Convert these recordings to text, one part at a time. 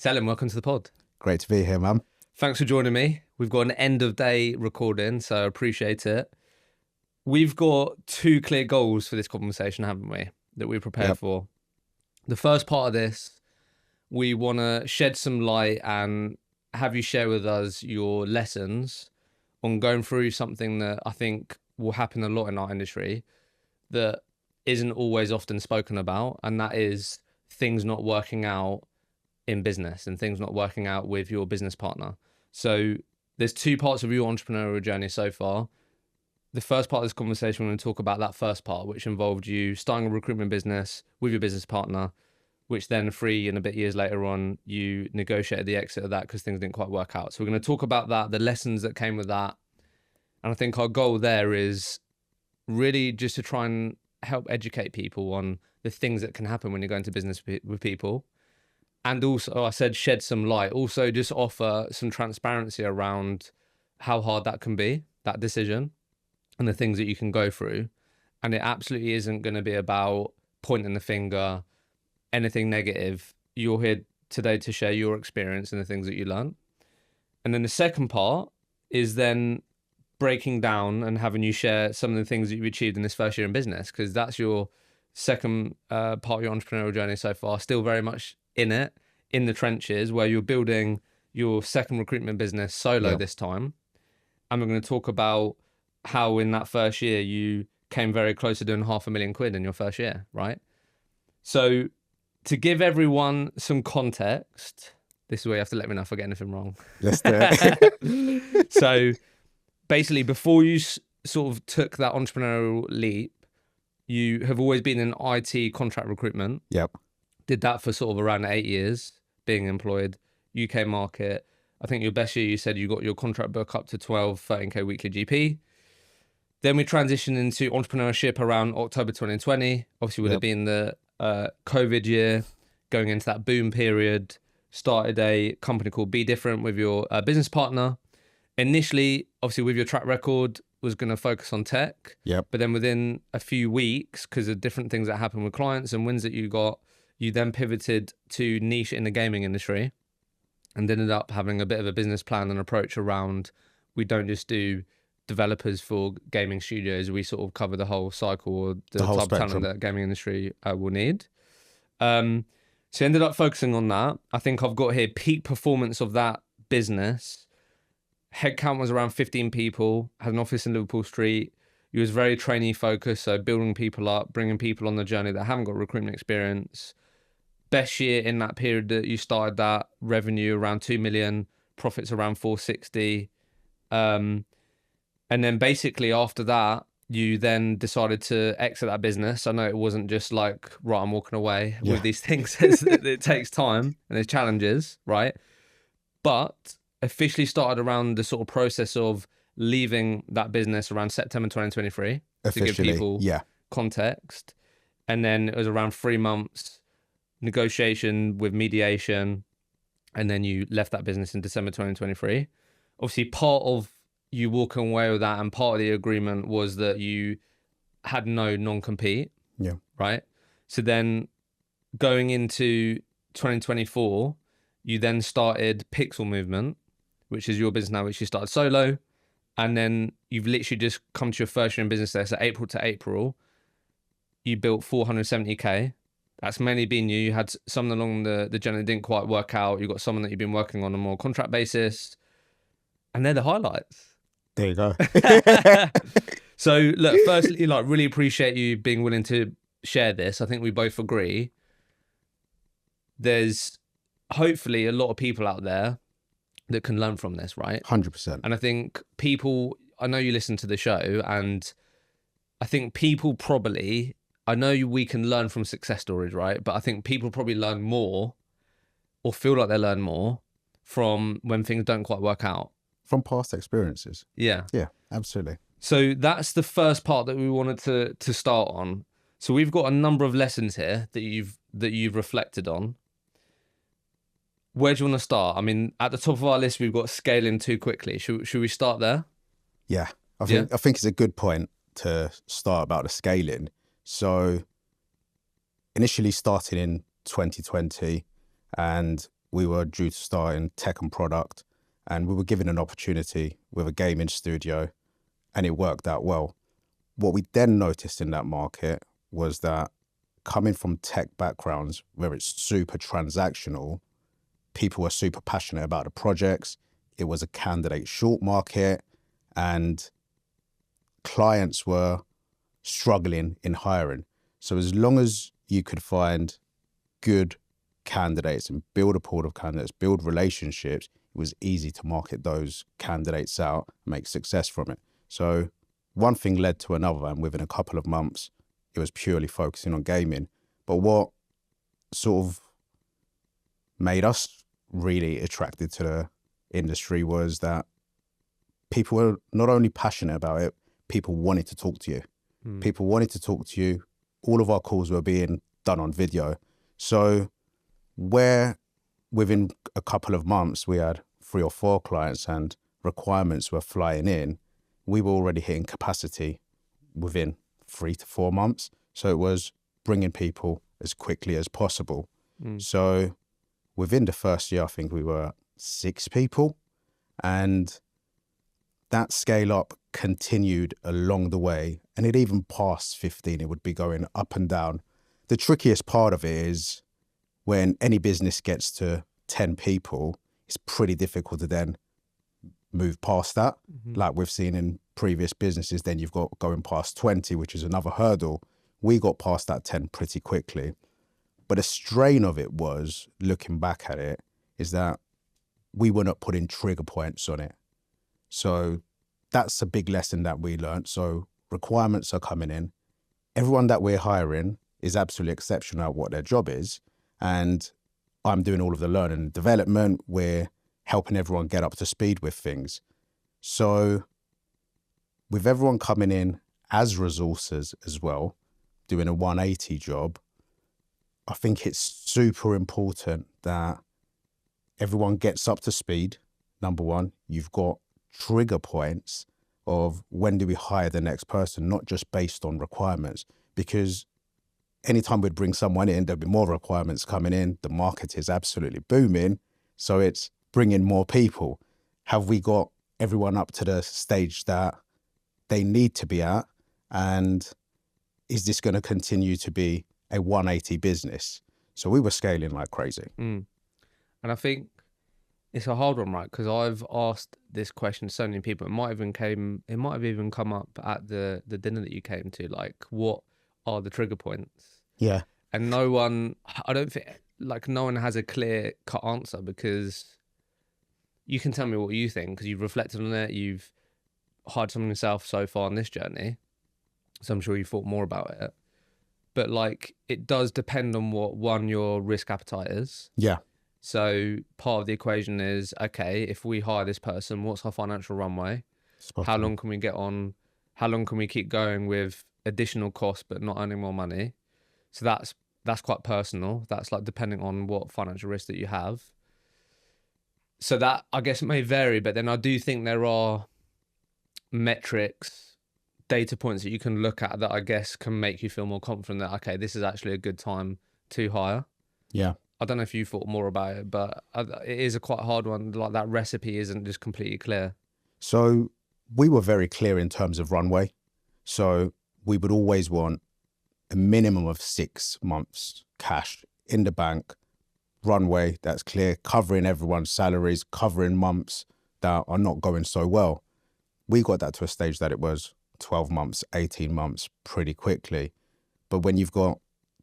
Selim, welcome to the pod. Great to be here, man. Thanks for joining me. We've got an end of day recording, so I appreciate it. We've got two clear goals for this conversation, haven't we, that we prepared for. The first part of this, we want to shed some light and have you share with us your lessons on going through something that I think will happen a lot in our industry that isn't always often spoken about, and that is things not working out in business and things not working out with your business partner. So there's two parts of your entrepreneurial journey so far. The first part of this conversation, we're going to talk about that first part, which involved you starting a recruitment business with your business partner, which then 3 and a bit years later on, you negotiated the exit of that because things didn't quite work out. So we're going to talk about that, the lessons that came with that. And I think our goal there is really just to try and help educate people on the things that can happen when you're going to business with people. And also, I said shed some light, also just offer some transparency around how hard that can be, that decision, and the things that you can go through. And it absolutely isn't going to be about pointing the finger, anything negative. You're here today to share your experience and the things that you learned. And then the second part is then breaking down and having you share some of the things that you've achieved in this first year in business, because that's your second part of your entrepreneurial journey so far, still very much in it, in the trenches, where you're building your second recruitment business solo this time. And we're going to talk about how in that first year you came very close to doing £500,000 in your first year, right? So to give everyone some context, this is where you have to let me know if I get anything wrong. Let's do it. So basically, before you sort of took that entrepreneurial leap, you have always been in IT contract recruitment. Yep. Did that for sort of around 8 years, being employed, UK market. I think your best year, you said you got your contract book up to 13K weekly GP. Then we transitioned into entrepreneurship around October 2020. Obviously, would have been the COVID year, going into that boom period. Started a company called Be Different with your business partner. Initially, obviously, with your track record, was going to focus on tech. Yep. But then within a few weeks, because of different things that happened with clients and wins that you got, you then pivoted to niche in the gaming industry and ended up having a bit of a business plan and approach around, we don't just do developers for gaming studios, we sort of cover the whole cycle or the whole type of talent that gaming industry will need. So you ended up focusing on that. I think I've got here peak performance of that business. Headcount was around 15 people, had an office in Liverpool Street. You was very trainee focused, so building people up, bringing people on the journey that haven't got recruitment experience. Best year in that period that you started that, revenue around 2 million, profits around 460. And then basically after that, you then decided to exit that business. I know it wasn't just like, right, I'm walking away with these things. It takes time and there's challenges, right? But officially started around the sort of process of leaving that business around September 2023 to give people context. And then it was around 3 months negotiation with mediation, and then you left that business in December 2023. Obviously, part of you walking away with that and part of the agreement was that you had no non-compete. Yeah. Right? So then going into 2024, you then started Pixel Movement, which is your business now, which you started solo. And then you've literally just come to your first year in business there. So April to April, you built 470K. That's mainly been you. You had someone along the journey that didn't quite work out. You've got someone that you've been working on a more contract basis. And they're the highlights. There you go. So look, firstly, like, really appreciate you being willing to share this. I think we both agree. There's hopefully a lot of people out there that can learn from this, right? 100%. And I think people, I know you listen to the show, and I think people probably, I know we can learn from success stories, right? But I think people probably learn more or feel like they learn more from when things don't quite work out. From past experiences. Yeah. Yeah, absolutely. So that's the first part that we wanted to start on. So we've got a number of lessons here that you've reflected on. Where do you want to start? I mean, at the top of our list, we've got scaling too quickly. Should we start there? Yeah, I think it's a good point to start about the scaling. So initially starting in 2020 and we were due to start in tech and product, and we were given an opportunity with a gaming studio, and it worked out well. What we then noticed in that market was that coming from tech backgrounds where it's super transactional, people were super passionate about the projects. It was a candidate short market, and clients were struggling in hiring. So as long as you could find good candidates and build a pool of candidates, build relationships, it was easy to market those candidates out and make success from it. So one thing led to another, and within a couple of months, it was purely focusing on gaming. But what sort of made us really attracted to the industry was that people were not only passionate about it, people wanted to talk to you. People wanted to talk to you. All of our calls were being done on video. So where within a couple of months we had 3 or 4 clients and requirements were flying in, we were already hitting capacity within 3 to 4 months. So it was bringing people as quickly as possible. So within the first year, I think we were 6 people, and that scale up continued along the way, and it even passed 15. It would be going up and down. The trickiest part of it is when any business gets to 10 people, it's pretty difficult to then move past that. Like we've seen in previous businesses, then you've got going past 20, which is another hurdle. We got past that 10 pretty quickly. But the strain of it was, looking back at it, is that we were not putting trigger points on it. So that's a big lesson that we learned. So requirements are coming in. Everyone that we're hiring is absolutely exceptional at what their job is. And I'm doing all of the learning and development. We're helping everyone get up to speed with things. So with everyone coming in as resources as well, doing a 180 job, I think it's super important that everyone gets up to speed. Number one, you've got trigger points of when do we hire the next person, not just based on requirements. Because anytime we'd bring someone in, there'd be more requirements coming in. The market is absolutely booming. So it's bringing more people. Have we got everyone up to the stage that they need to be at? And is this going to continue to be a 180 business? So we were scaling like crazy. And I think it's a hard one, right? Because I've asked this question to so many people. It might have even come up at the dinner that you came to. Like, what are the trigger points? Yeah. And no one has a clear cut answer, because you can tell me what you think because you've reflected on it. You've hired someone yourself so far on this journey. So I'm sure you've thought more about it. But like, it does depend on what your risk appetite is. Yeah. So part of the equation is, okay, if we hire this person, what's our financial runway? How long can we get on? How long can we keep going with additional costs but not earning more money? So that's quite personal. That's like depending on what financial risk that you have. So that, I guess, it may vary, but then I do think there are metrics, data points that you can look at that I guess can make you feel more confident that, okay, this is actually a good time to hire. Yeah. I don't know if you thought more about it, but it is a quite hard one. Like, that recipe isn't just completely clear. So we were very clear in terms of runway. So we would always want a minimum of 6 months cash in the bank, runway that's clear, covering everyone's salaries, covering months that are not going so well. We got that to a stage that it was 12 months, 18 months pretty quickly. But when you've got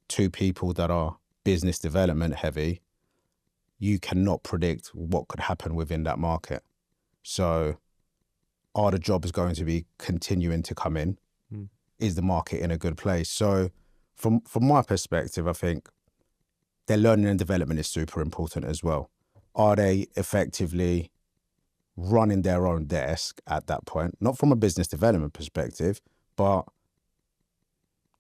2 people that are business development heavy, you cannot predict what could happen within that market. So are the jobs going to be continuing to come in? Is the market in a good place? So from my perspective, I think their learning and development is super important as well. Are they effectively running their own desk at that point? Not from a business development perspective, but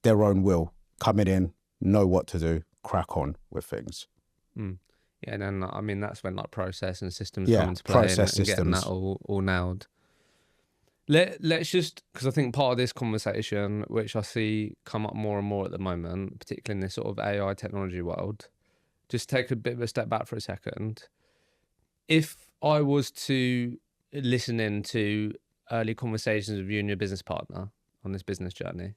their own will, coming in, know what to do, crack on with things. Yeah, and then I mean that's when like process and systems Yeah, come into play, process and getting systems. that all nailed. Let's just, because I think part of this conversation, which I see come up more and more at the moment, particularly in this sort of AI technology world, just take a bit of a step back for a second. If I was to listen in to early conversations with you and your business partner on this business journey,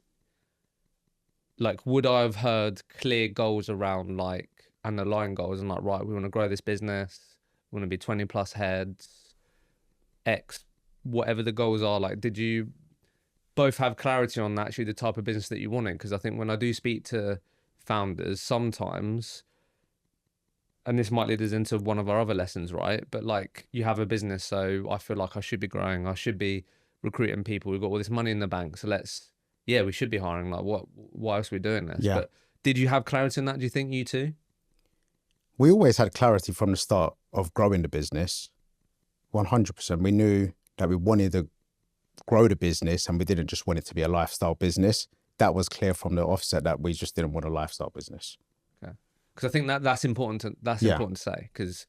like, would I have heard clear goals around, like, and aligned goals and like, right, we want to grow this business, we want to be 20 plus heads, X, whatever the goals are. Like, did you both have clarity on actually the type of business that you wanted? Because I think when I do speak to founders sometimes, and this might lead us into one of our other lessons, right? But like, you have a business, so I feel like I should be growing, I should be recruiting people, we've got all this money in the bank, so we should be hiring. Like, why else are we doing this? Yeah. But did you have clarity in that, do you think, you two? We always had clarity from the start of growing the business. 100%. We knew that we wanted to grow the business, and we didn't just want it to be a lifestyle business. That was clear from the offset, that we just didn't want a lifestyle business. Okay. Because I think that's important to say, because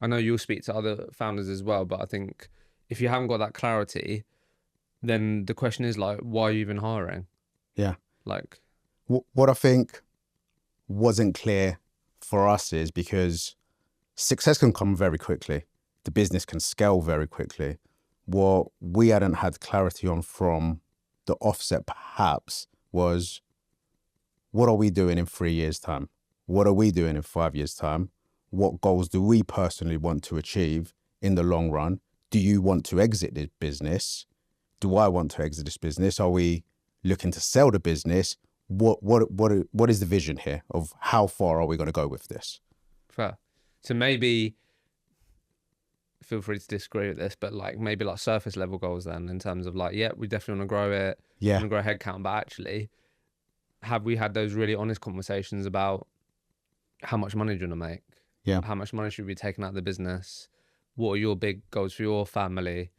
I know you'll speak to other founders as well, but I think if you haven't got that clarity, then the question is, like, why are you even hiring? Yeah. Like, what I think wasn't clear for us is because success can come very quickly. The business can scale very quickly. What we hadn't had clarity on from the offset perhaps was, what are we doing in 3 years' time? What are we doing in 5 years' time? What goals do we personally want to achieve in the long run? Do you want to exit this business? Do I want to exit this business? Are we looking to sell the business? What is the vision here of how far are we going to go with this? fair. So maybe, feel free to disagree with this, but like, maybe like surface level goals then, in terms of like, yeah, we definitely want to grow it, Yeah. want to grow headcount, but actually, have we had those really honest conversations about how much money do you want to make? Yeah. How much money should we be taking out of the business? What are your big goals for your family?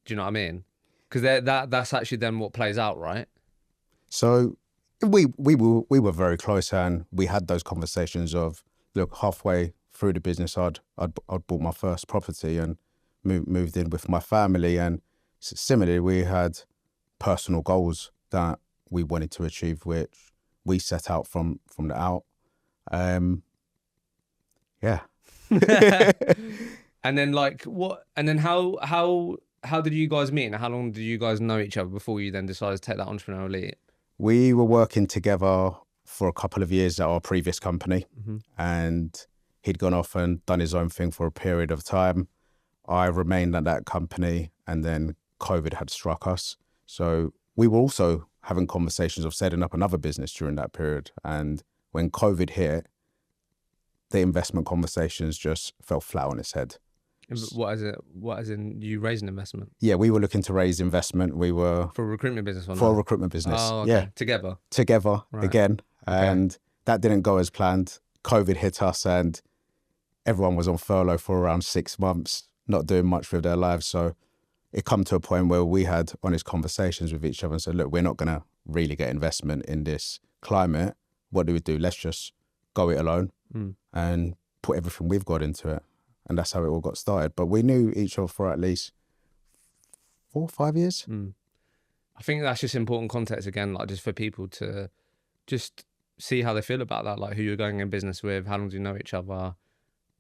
Do you know what I mean? Because that's actually then what plays out, right? So we were very close, and we had those conversations of, look, halfway through the business, I'd bought my first property and moved in with my family, and similarly, we had personal goals that we wanted to achieve, which we set out from the out. Yeah. And then like what? And then how did you guys meet? And how long did you guys know each other before you then decided to take that entrepreneurial leap? We were working together for a couple of years at our previous company, and he'd gone off and done his own thing for a period of time. I remained at that company, and then COVID had struck us. So we were also having conversations of setting up another business during that period. And when COVID hit, the investment conversations just fell flat on its head. What as in you raised an investment? Yeah, we were looking to raise investment. We were For a recruitment business or not? for a recruitment business. Oh, okay. Yeah, Together? Right. again. And that didn't go as planned. COVID hit us, and everyone was on furlough for around 6 months, not doing much with their lives. So it come to a point where we had honest conversations with each other and said, look, we're not going to really get investment in this climate. What do? Let's just go it alone and put everything we've got into it. And that's how it all got started. But we knew each other for at least 4 or 5 years. I think that's just important context again, like just for people to just see how they feel about that, like who you're going in business with, how long do you know each other?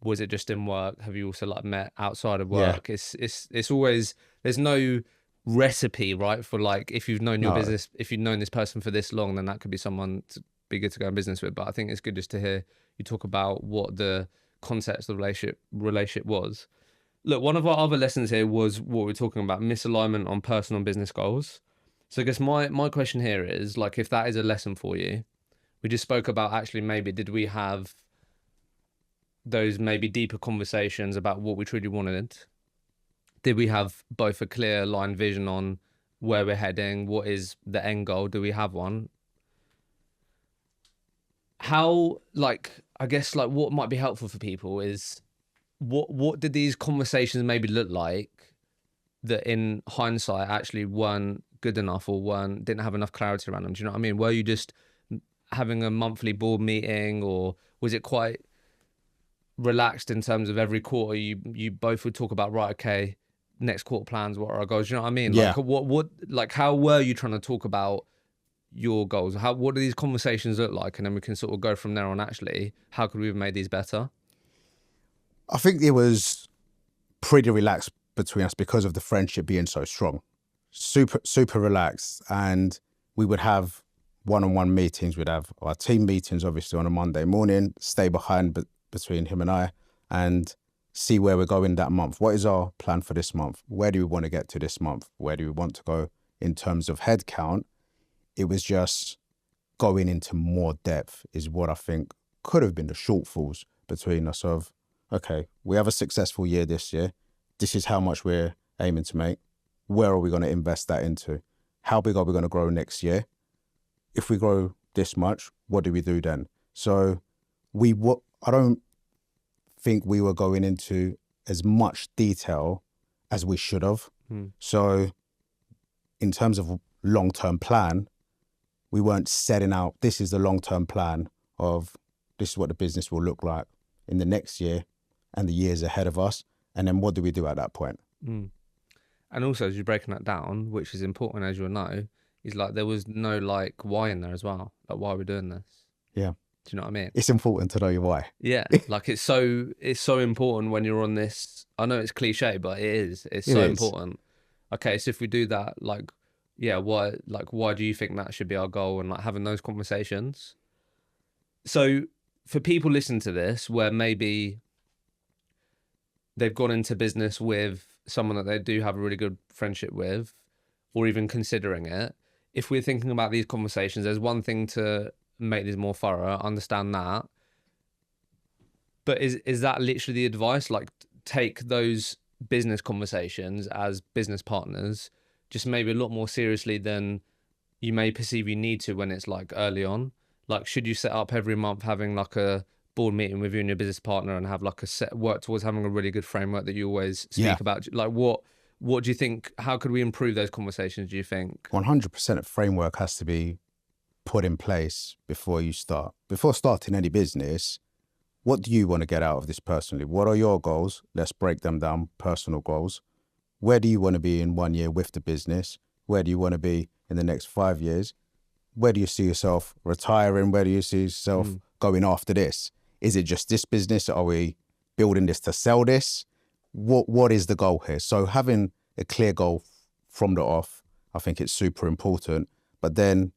Was it just in work? Have you also like met outside of work? Yeah. It's always, there's no recipe, right? For like, if you've known your business, if you've known this person for this long, then that could be someone to be good to go in business with. But I think it's good just to hear you talk about what the context of the relationship was. Look, one of our other lessons here was what we're talking about, misalignment on personal and business goals. So I guess my question here is, like, if that is a lesson for you, we just spoke about actually maybe did we have those maybe deeper conversations about what we truly wanted? Did we have both a clear line vision on where we're heading? What is the end goal? Do we have one? How, like, I guess like what might be helpful for people is what did these conversations maybe look like that in hindsight actually weren't good enough or didn't have enough clarity around them? Do you know what I mean? Were you just having a monthly board meeting, or was it quite relaxed in terms of every quarter you both would talk about, right, okay, next quarter plans, what are our goals? Do you know what I mean? Yeah. Like what like how were you trying to talk about your goals? What do these conversations look like? And then we can sort of go from there on. Actually, how could we have made these better? I think it was pretty relaxed between us because of the friendship being so strong. Super relaxed. And we would have one-on-one meetings. We'd have our team meetings, obviously, on a Monday morning, stay behind between him and I, and see where we're going that month. What is our plan for this month? Where do we want to get to this month? Where do we want to go in terms of headcount? It was just going into more depth is what I think could have been the shortfalls between us of, okay, we have a successful year this year. This is how much we're aiming to make. Where are we going to invest that into? How big are we going to grow next year? If we grow this much, what do we do then? So I don't think we were going into as much detail as we should have. So in terms of long-term plan, we weren't setting out, this is the long-term plan of this is what the business will look like in the next year and the years ahead of us. And then what do we do at that point? And also, as you're breaking that down, which is important, as you'll know, is like there was no like why in there as well. Like, why are we doing this? Yeah. Do you know what I mean? It's important to know your why. Yeah. Like it's so important when you're on this. I know it's cliche, but it is. It's so important. Okay, so if we do that, like, yeah, why do you think that should be our goal? And like having those conversations. So for people listening to this, where maybe they've gone into business with someone that they do have a really good friendship with, or even considering it, if we're thinking about these conversations, there's one thing to make these more thorough, understand that. But is that literally the advice? Like, take those business conversations as business partners just maybe a lot more seriously than you may perceive you need to when it's like early on? Like, should you set up every month having like a board meeting with you and your business partner and have like a set work towards having a really good framework that you always speak about? Like, what do you think? How could we improve those conversations, do you think? 100% a framework has to be put in place before you start. Before starting any business, what do you want to get out of this personally? What are your goals? Let's break them down, personal goals. Where do you want to be in 1 year with the business? Where do you want to be in the next 5 years? Where do you see yourself retiring? Where do you see yourself going after this? Is it just this business? Are we building this to sell this? What is the goal here? So having a clear goal from the off, I think it's super important. But then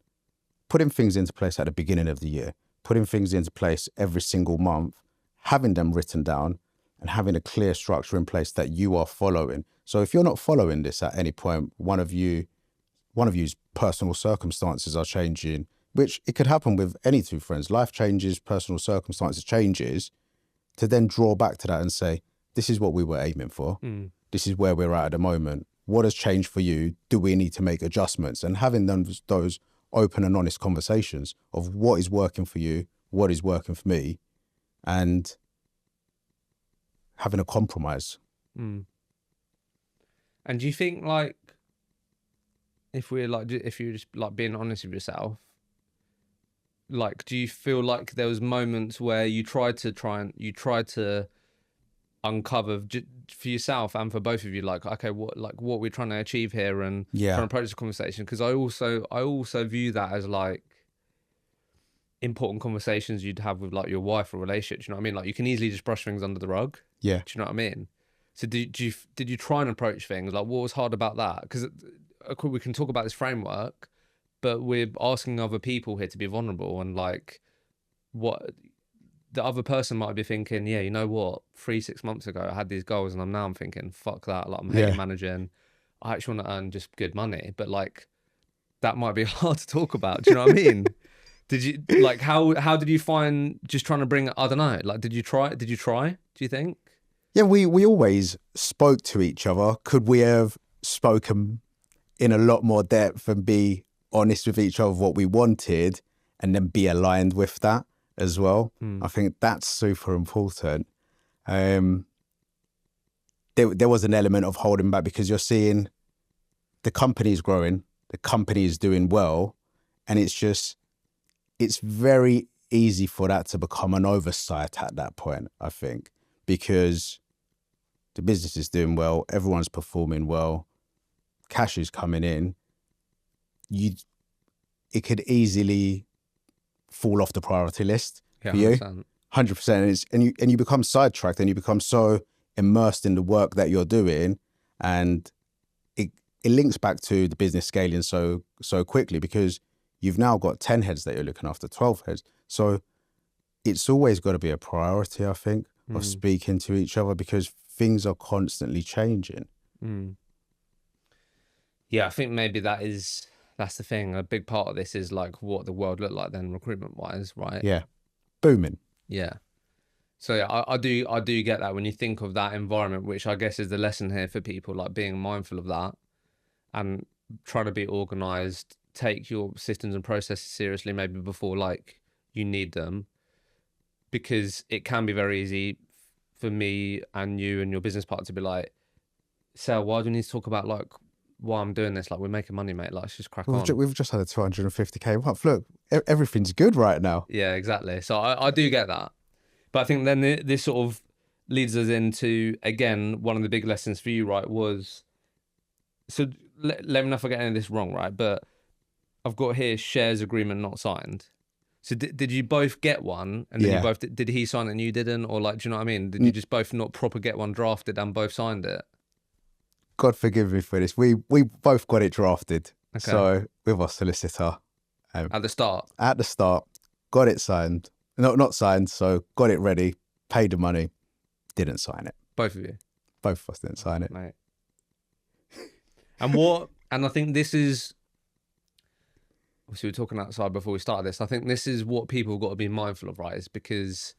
putting things into place at the beginning of the year, putting things into place every single month, having them written down and having a clear structure in place that you are following. So if you're not following this at any point, one of you's personal circumstances are changing, which it could happen with any two friends. Life changes, personal circumstances changes, to then draw back to that and say, this is what we were aiming for. This is where we're at the moment. What has changed for you? Do we need to make adjustments? And having those open and honest conversations of what is working for you, what is working for me, and having a compromise. And do you think, like, if you're just like being honest with yourself, like, do you feel like there was moments where you tried to uncover for yourself and for both of you, like, okay, what we're trying to achieve here and trying to approach the conversation? Because I also view that as like important conversations you'd have with like your wife or relationship. Do you know what I mean? Like, you can easily just brush things under the rug. Yeah. Do you know what I mean? So did you try and approach things? Like, what was hard about that? Because we can talk about this framework, but we're asking other people here to be vulnerable, and like, what the other person might be thinking, yeah, you know what, 3-6 months ago I had these goals and I'm thinking, fuck that, like, I'm hating managing, I actually want to earn just good money. But like, that might be hard to talk about. Do you know what I mean? Did you, like, how did you find just trying to bring, I don't know, like, did you try, do you think? Yeah, we always spoke to each other. Could we have spoken in a lot more depth and be honest with each other what we wanted and then be aligned with that as well? I think that's super important. There was an element of holding back because you're seeing the company is growing, the company is doing well, and it's very easy for that to become an oversight at that point, I think, because the business is doing well, everyone's performing well, cash is coming in. it could easily fall off the priority list Yeah, for you. 100%. 100%. And you become sidetracked, and you become so immersed in the work that you're doing, and it links back to the business scaling so quickly, because you've now got 10 heads that you're looking after, 12 heads. So it's always got to be a priority, I think, of speaking to each other, because things are constantly changing. Yeah, I think maybe that's the thing. A big part of this is like what the world looked like then, recruitment wise, right? Yeah. Booming. Yeah. So yeah, I do get that when you think of that environment, which I guess is the lesson here for people, like being mindful of that and trying to be organized, take your systems and processes seriously maybe before like you need them, because it can be very easy for me and you and your business partner to be like, Sal, why do we need to talk about like why I'm doing this? Like, we're making money, mate. Like, let's just crack on. We've just had a 250k month. Look, everything's good right now. Yeah, exactly. So I do get that. But I think then this sort of leads us into, again, one of the big lessons for you, right, was, so let me know if I get any of this wrong, right? But I've got here shares agreement not signed. So did you both get one? And then you both, did he sign it and you didn't? Or like, do you know what I mean? Did you just both not proper get one drafted and both signed it? God forgive me for this. We both got it drafted. Okay. So with our solicitor. At the start? At the start, got it signed. No, not signed. So got it ready, paid the money, didn't sign it. Both of you? Both of us didn't sign it. Mate. And I think this is, obviously we were talking outside before we started this, I think this is what people have got to be mindful of, right? Is because,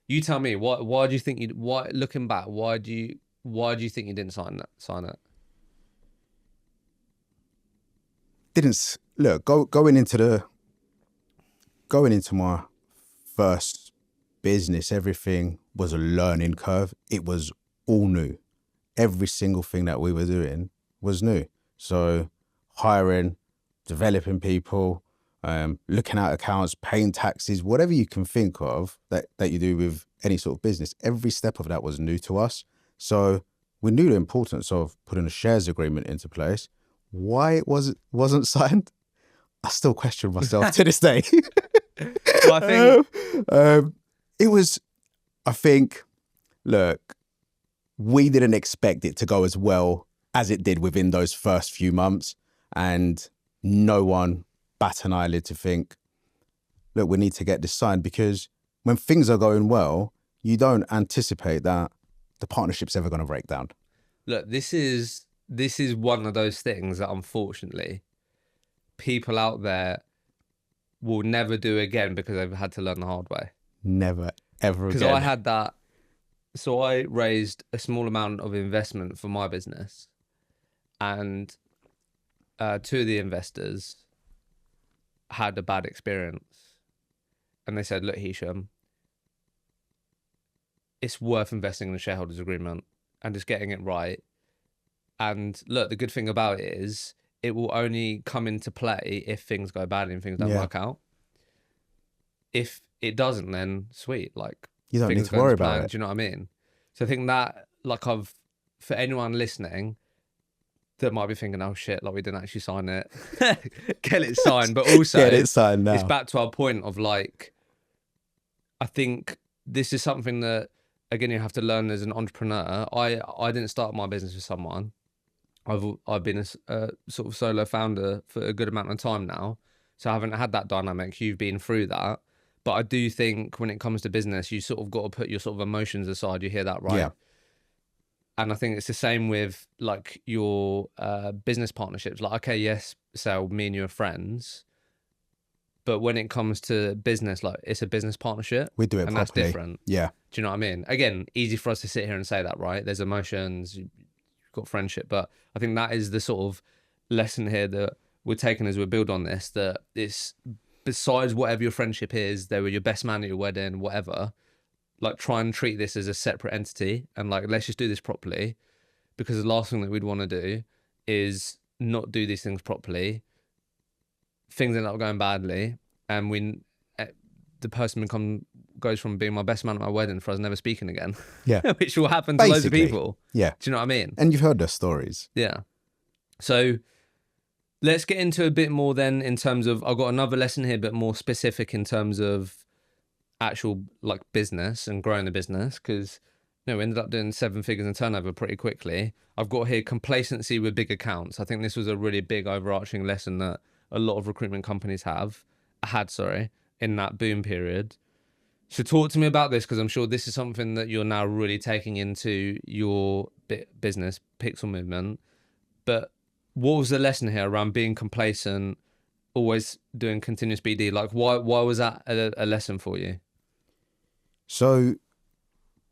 you tell me, why do you think looking back, why do you think you didn't sign it? Didn't look, going into my first business, everything was a learning curve. It was all new. Every single thing that we were doing was new. So hiring, developing people, looking at accounts, paying taxes, whatever you can think of that you do with any sort of business, every step of that was new to us. So we knew the importance of putting a shares agreement into place. Why it wasn't signed, I still question myself to this day. Well, I think it was, I think, look, we didn't expect it to go as well as it did within those first few months, and no one bat an eyelid to think, look, we need to get this signed, because when things are going well, you don't anticipate that the partnership's ever going to break down. Look, this is one of those things that unfortunately people out there will never do again because they've had to learn the hard way. Never, ever again. Because I had that. So I raised a small amount of investment for my business, and two of the investors had a bad experience, and they said, look, Hishem, it's worth investing in a shareholders agreement and just getting it right. And look, the good thing about it is it will only come into play if things go badly and things don't work out. If it doesn't, then sweet. Like, you don't need to worry about it. Do you know what I mean? So I think that, like, for anyone listening that might be thinking, oh shit, like we didn't actually sign it, get it signed. But also, get it signed now. It's back to our point of like, I think this is something that, again, you have to learn as an entrepreneur. I didn't start my business with someone. I've been a sort of solo founder for a good amount of time now, so I haven't had that dynamic. You've been through that, but I do think when it comes to business, you sort of got to put your sort of emotions aside. You hear that, right? Yeah. And I think it's the same with like your business partnerships. Like, okay, yes, so me and you are friends, but when it comes to business, like it's a business partnership. We do it and properly. That's different. Yeah. Do you know what I mean? Again, easy for us to sit here and say that, right? There's emotions. Got friendship, but I think that is the sort of lesson here that we're taking as we build on this, that it's besides whatever your friendship is, they were your best man at your wedding, whatever, like try and treat this as a separate entity and like let's just do this properly, because the last thing that we'd want to do is not do these things properly, things end up going badly, and the person goes from being my best man at my wedding for us never speaking again. Yeah. Which will happen to loads of people. Yeah. Do you know what I mean? And you've heard their stories. Yeah. So Let's get into a bit more then in terms of, I've got another lesson here, but more specific in terms of actual like business and growing the business, because we ended up doing 7 figures in turnover pretty quickly. I've got here complacency with big accounts. I think this was a really big overarching lesson that a lot of recruitment companies had in that boom period. So talk to me about this, because I'm sure this is something that you're now really taking into your business, Pixel Movement. But what was the lesson here around being complacent, always doing continuous BD? Like, why was that a lesson for you? So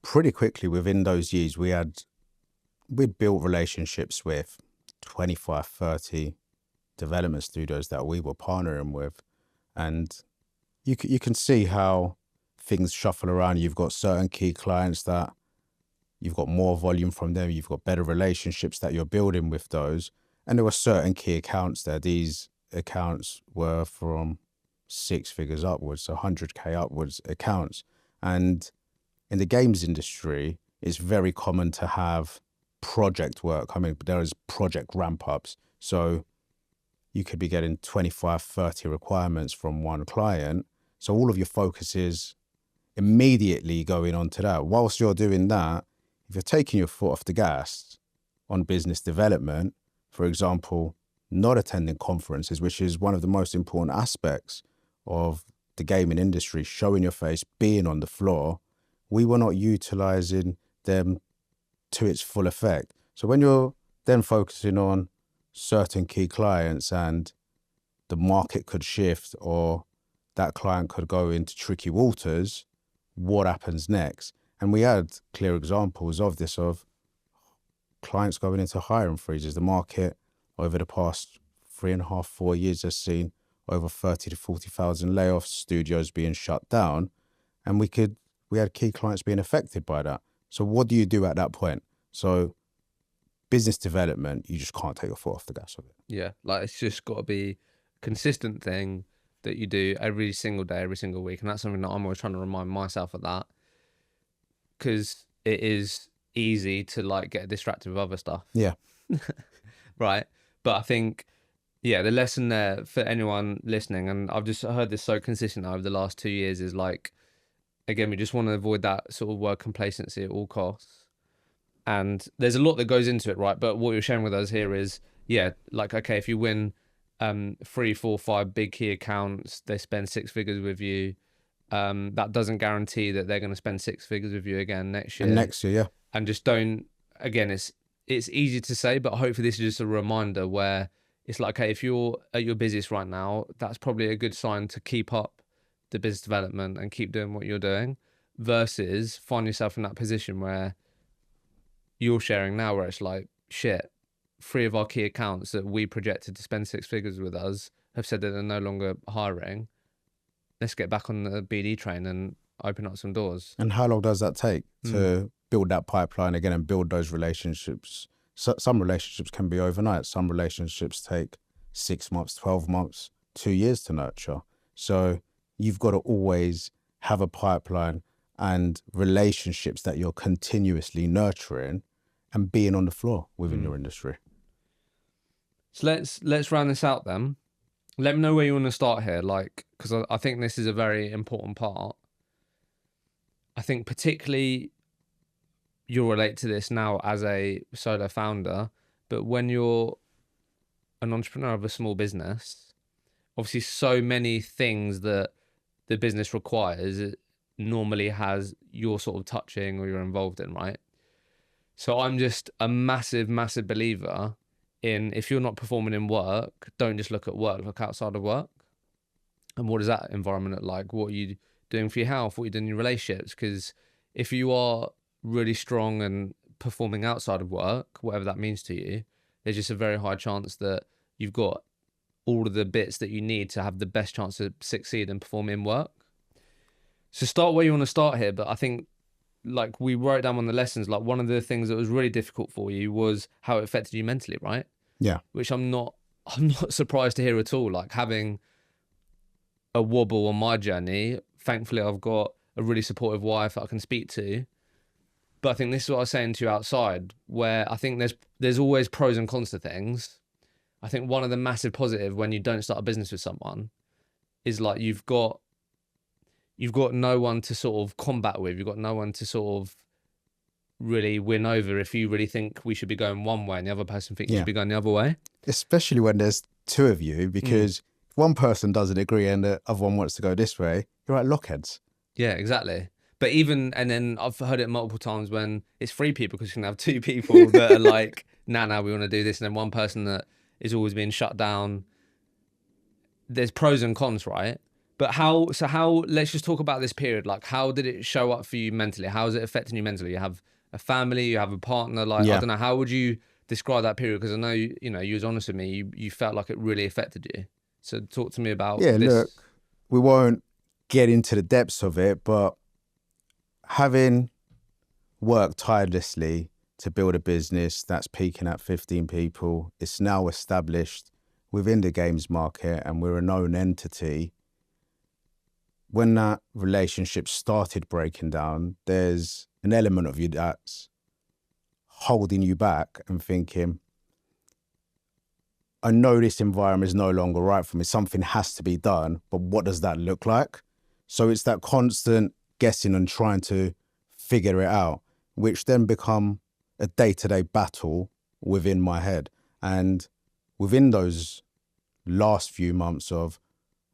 pretty quickly within those years, we'd built relationships with 25, 30 development studios that we were partnering with. And you can see how things shuffle around. You've got certain key clients that you've got more volume from them. You've got better relationships that you're building with those. And there were certain key accounts there. These accounts were from 6 figures upwards, so 100K upwards accounts. And in the games industry, it's very common to have project work. I mean, there is project ramp ups. So you could be getting 25, 30 requirements from one client. So all of your focus is immediately going on to that. Whilst you're doing that, if you're taking your foot off the gas on business development, for example, not attending conferences, which is one of the most important aspects of the gaming industry, showing your face, being on the floor, we were not utilizing them to its full effect. So when you're then focusing on certain key clients and the market could shift or that client could go into tricky waters, what happens next? And we had clear examples of this, of clients going into hiring freezes. The market over the past 3.5, 4 years has seen over 30 to 40,000 layoffs, studios being shut down, and we had key clients being affected by that. So what do you do at that point? So business development, you just can't take your foot off the gas of it. Yeah, like it's just got to be a consistent thing that you do every single day, every single week. And that's something that I'm always trying to remind myself of, that, because it is easy to like get distracted with other stuff. Yeah. Right. But I think, yeah, the lesson there for anyone listening, and I've just heard this so consistent over the last 2 years, is like, again, we just want to avoid that sort of word complacency at all costs. And there's a lot that goes into it, right? But what you're sharing with us here is, yeah, like, okay, if you win 3, 4, 5 big key accounts, they spend 6 figures with you. That doesn't guarantee that they're going to spend 6 figures with you again next year. And next year, yeah. And just don't, again, it's easy to say, but hopefully this is just a reminder where it's like, okay, if you're at your busiest right now, that's probably a good sign to keep up the business development and keep doing what you're doing, versus find yourself in that position where you're sharing now, where it's like, shit, 3 of our key accounts that we projected to spend 6 figures with us have said that they're no longer hiring. Let's get back on the BD train and open up some doors. And how long does that take to build that pipeline again and build those relationships? So, some relationships can be overnight. Some relationships take 6 months, 12 months, 2 years to nurture. So you've got to always have a pipeline and relationships that you're continuously nurturing and being on the floor within your industry. So let's round this out then. Let me know where you want to start here, like, because I think this is a very important part. I think particularly you'll relate to this now as a solo founder, but when you're an entrepreneur of a small business, obviously so many things that the business requires, it normally has you're sort of touching or you're involved in, right? So I'm just a massive, massive believer in, if you're not performing in work, don't just look at work, look outside of work. And what does that environment look like? What are you doing for your health? What are you doing in your relationships? Because if you are really strong and performing outside of work, whatever that means to you, there's just a very high chance that you've got all of the bits that you need to have the best chance to succeed and perform in work. So start where you want to start here. But I think, like we wrote down on the lessons, like one of the things that was really difficult for you was how it affected you mentally, right? Yeah. Which I'm not surprised to hear at all. Like having a wobble on my journey, thankfully I've got a really supportive wife that I can speak to. But I think this is what I was saying to you outside, where I think there's always pros and cons to things. I think one of the massive positive when you don't start a business with someone is like you've got no one to sort of combat with. You've got no one to sort of really win over if you really think we should be going one way and the other person thinks you should be going the other way. Especially when there's two of you, because if one person doesn't agree and the other one wants to go this way, you're at lockheads. Yeah, exactly. But even, and then I've heard it multiple times when it's 3 people, because you can have 2 people that are like, nah, we want to do this. And then one person that is always being shut down. There's pros and cons, right? But how, let's just talk about this period. Like, how did it show up for you mentally? How is it affecting you mentally? You have a family, you have a partner. Like, I don't know, how would you describe that period? Because I know, you know, you was honest with me. You felt like it really affected you. So talk to me about this. Look, we won't get into the depths of it, but having worked tirelessly to build a business that's peaking at 15 people, it's now established within the games market and we're a known entity. When that relationship started breaking down, there's an element of you that's holding you back and thinking, I know this environment is no longer right for me. Something has to be done, but what does that look like? So it's that constant guessing and trying to figure it out, which then become a day-to-day battle within my head. And within those last few months of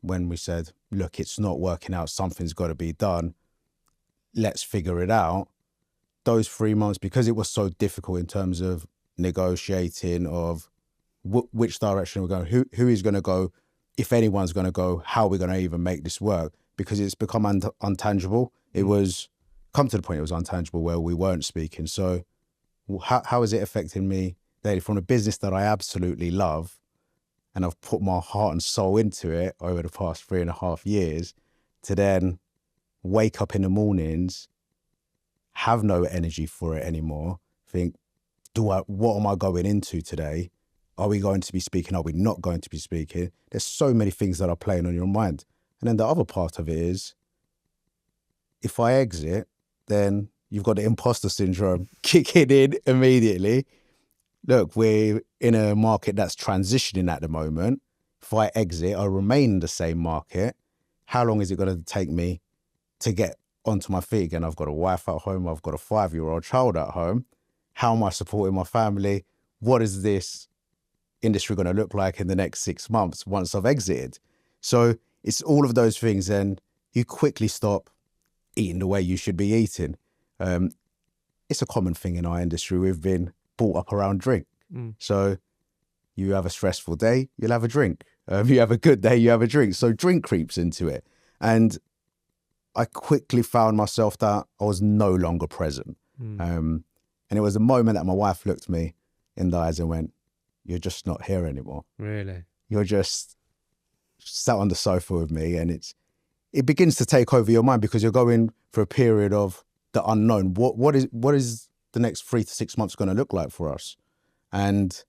when we said, look, it's not working out, something's got to be done, let's figure it out. Those 3 months, because it was so difficult in terms of negotiating of which direction we're going, who is going to go, if anyone's going to go, how we're going to even make this work, because it's become untangible. It was come to the point it was untangible where we weren't speaking. So how is it affecting me daily from a business that I absolutely love and I've put my heart and soul into it over the past 3.5 years, to then wake up in the mornings, have no energy for it anymore, think, what am I going into today? Are we going to be speaking? Are we not going to be speaking? There's so many things that are playing on your mind. And then the other part of it is, if I exit, then you've got the imposter syndrome kicking in immediately. Look, we're in a market that's transitioning at the moment. If I exit, I remain in the same market. How long is it going to take me to get onto my feet again? I've got a wife at home. I've got a 5-year-old child at home. How am I supporting my family? What is this industry going to look like in the next 6 months once I've exited? So it's all of those things, and you quickly stop eating the way you should be eating. It's a common thing in our industry. We've been brought up around drink. So you have a stressful day, you'll have a drink. You have a good day, you have a drink. So drink creeps into it. And I quickly found myself that I was no longer present. And it was a moment that my wife looked me in the eyes and went, you're just not here anymore. Really? You're just sat on the sofa with me, and it begins to take over your mind because you're going for a period of the unknown. What is the next 3 to 6 months going to look like for us? And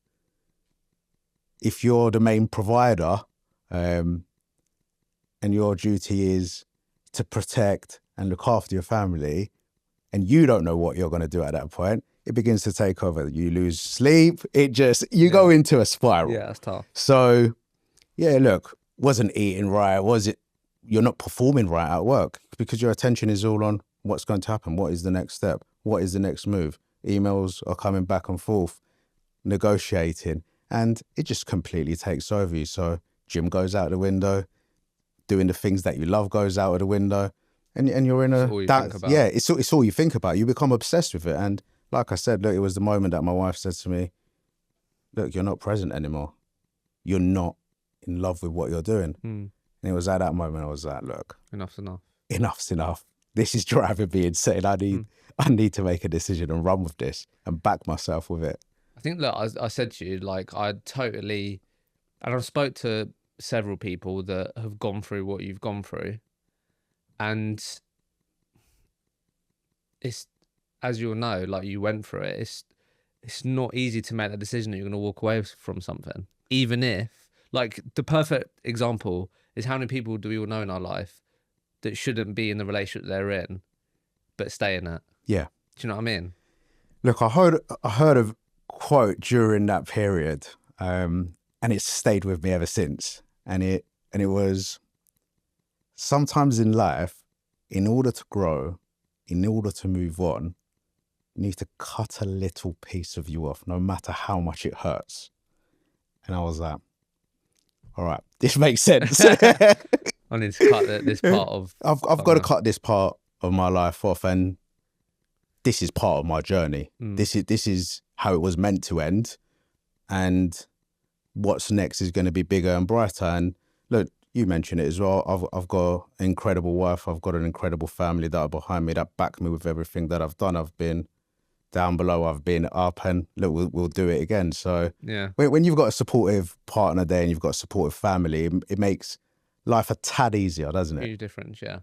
if you're the main provider, and your duty is to protect and look after your family, and you don't know what you're going to do at that point, it begins to take over. You lose sleep. You go into a spiral. Yeah, that's tough. So, yeah, look, wasn't eating right. You're not performing right at work because your attention is all on what's going to happen. What is the next step? What is the next move? Emails are coming back and forth, negotiating, and it just completely takes over you. So gym goes out the window, doing the things that you love goes out of the window, and you're in it's all you think about. You become obsessed with it. And like I said, look, it was the moment that my wife said to me, look, you're not present anymore. You're not in love with what you're doing. And it was at that moment I was like, look, enough's enough. Enough's enough. This is driving me insane. I need to make a decision and run with this and back myself with it. I think, look, I said to you, like, and I've spoke to several people that have gone through what you've gone through. And it's, as you'll know, like, you went through it. It's not easy to make that decision that you're going to walk away from something. Even if, like, the perfect example is how many people do we all know in our life that shouldn't be in the relationship they're in, but stay in it? Yeah. Do you know what I mean? Look, I heard a quote during that period, and And it's stayed with me ever since. And it was, sometimes in life, in order to grow, in order to move on, you need to cut a little piece of you off, no matter how much it hurts. And I was like, all right, this makes sense. I need to cut this part of... I've got to cut this part of my life off, and this is part of my journey. This is how it was meant to end. And what's next is going to be bigger and brighter. And look, you mentioned it as well. I've got an incredible wife. I've got an incredible family that are behind me, that back me with everything that I've done. I've been down below, I've been up, and look, we'll do it again. So yeah, when you've got a supportive partner there and you've got a supportive family, it makes life a tad easier, doesn't it? huge difference, yeah.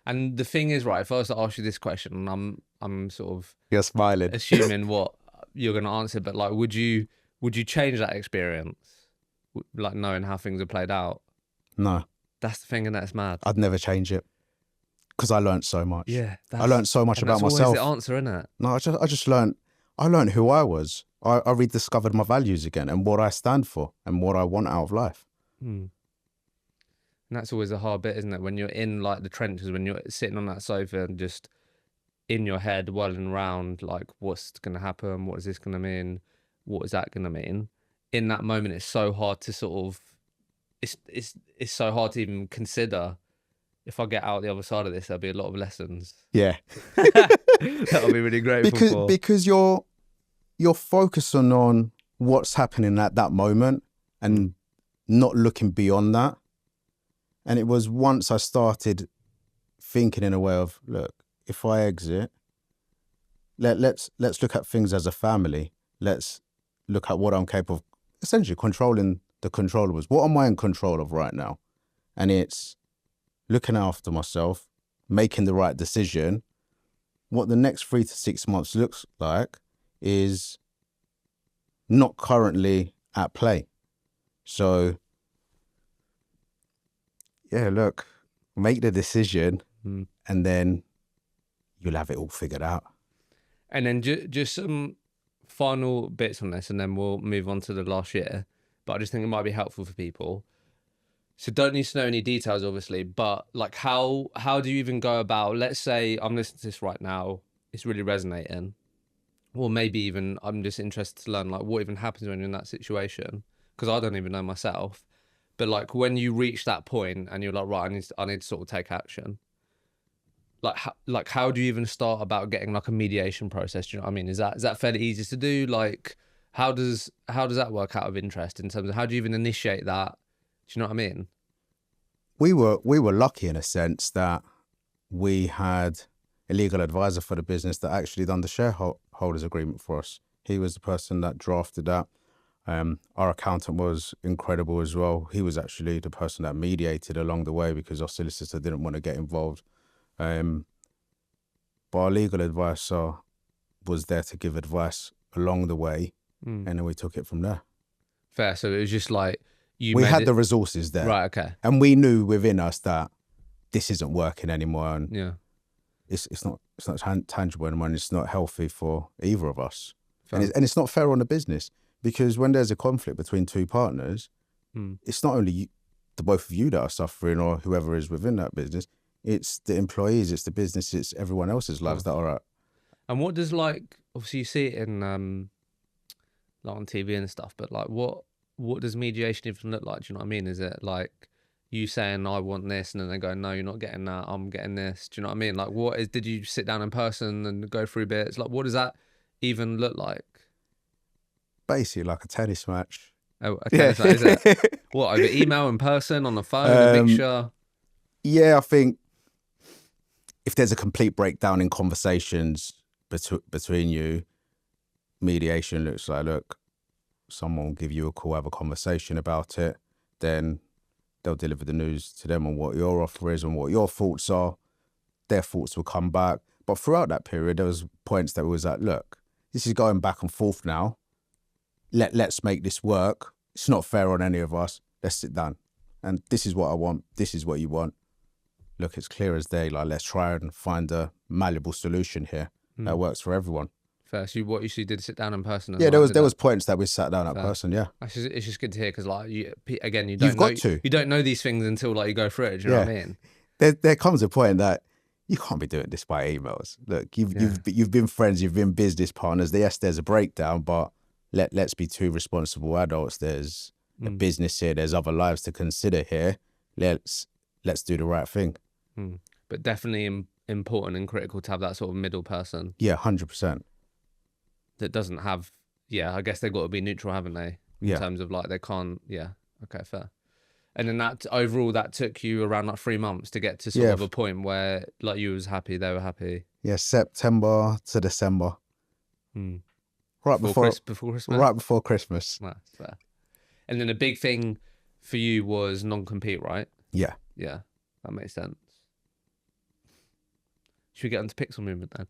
And the thing is, right, if I was to ask you this question, and I'm sort of... You're smiling. Assuming what you're going to answer, but like, would you change that experience? Like, knowing how things have played out? No. That's the thing, and that's mad. I'd never change it. Because I learned so much. Yeah. I learned so much about myself. That's always the answer, isn't it? No, I just learned who I was. I rediscovered my values again and what I stand for and what I want out of life. And that's always a hard bit, isn't it? When you're in like the trenches, when you're sitting on that sofa and just in your head whirling around, like, what's going to happen? What is this going to mean? What is that going to mean? In that moment, it's so hard to sort of, it's so hard to even consider. If I get out the other side of this, there'll be a lot of lessons. Yeah. That'll be really grateful for. Because you're focusing on what's happening at that moment and not looking beyond that. And it was once I started thinking in a way of, look, if I exit, let's look at things as a family. Let's look at what I'm capable of, essentially controlling the controllables. What am I in control of right now? And it's looking after myself, making the right decision. What the next 3 to 6 months looks like is not currently at play. So, yeah, look, make the decision and then you'll have it all figured out. And then just some final bits on this, and then we'll move on to the last year. But I just think it might be helpful for people. So don't need to know any details, obviously, but like how do you even go about, let's say I'm listening to this right now, it's really resonating, or maybe even I'm just interested to learn like what even happens when you're in that situation, because I don't even know myself. But like when you reach that point and you're like, right, I need to sort of take action. Like how do you even start about getting like a mediation process? Do you know what I mean? Is that fairly easy to do? Like how does that work out of interest in terms of how do you even initiate that? Do you know what I mean? We were lucky in a sense that we had a legal advisor for the business that actually done the shareholders agreement for us. He was the person that drafted that. Our accountant was incredible as well. He was actually the person that mediated along the way because our solicitor didn't want to get involved. But our legal advisor was there to give advice along the way, and then we took it from there. Fair. So it was just like we had the resources there, right? Okay. And we knew within us that this isn't working anymore, and yeah, it's not tangible anymore, and it's not healthy for either of us. Fair. And it's not fair on the business, because when there's a conflict between two partners, it's not only the both of you that are suffering or whoever is within that business. It's the employees, it's the business, it's everyone else's lives that are at. And what does, like, obviously you see it in like on TV and stuff, but like what does mediation even look like? Do you know what I mean? Is it like you saying I want this and then they go, no, you're not getting that, I'm getting this? Do you know what I mean? Like did you sit down in person and go through bits? Like what does that even look like? Basically like a tennis match. Oh, a tennis match, is it? What, over email, in person, on the phone, a mixture? Yeah, I think if there's a complete breakdown in conversations between you, mediation looks like, look, someone will give you a call, have a conversation about it, then they'll deliver the news to them on what your offer is and what your thoughts are. Their thoughts will come back. But throughout that period, there was points that was like, look, this is going back and forth now. Let's make this work. It's not fair on any of us. Let's sit down. And this is what I want. This is what you want. Look, it's clear as day. Like, let's try and find a malleable solution here that works for everyone. First, you usually did sit down in person. And Yeah, like, there was points that we sat down at Fair. person. Yeah, it's just good to hear because like you again, you You've don't know got to. you don't know these things until like you go through it. Do you know what I mean? There comes a point that you can't be doing this by emails. Look, you've been friends, you've been business partners. Yes, there's a breakdown, but let's be two responsible adults. There's a business here. There's other lives to consider here. Let's do the right thing. But definitely important and critical to have that sort of middle person. Yeah, 100%. That doesn't have. Yeah, I guess they've got to be neutral, haven't they? In terms of like they can't. Yeah. Okay, fair. And then that overall, that took you around like 3 months to get to sort of a point where like you was happy, they were happy. Yeah, September to December. Right before Christmas. Right before Christmas. That's fair. And then a big thing for you was non-compete, right? Yeah. Yeah, that makes sense. Should we get onto pixel movement then?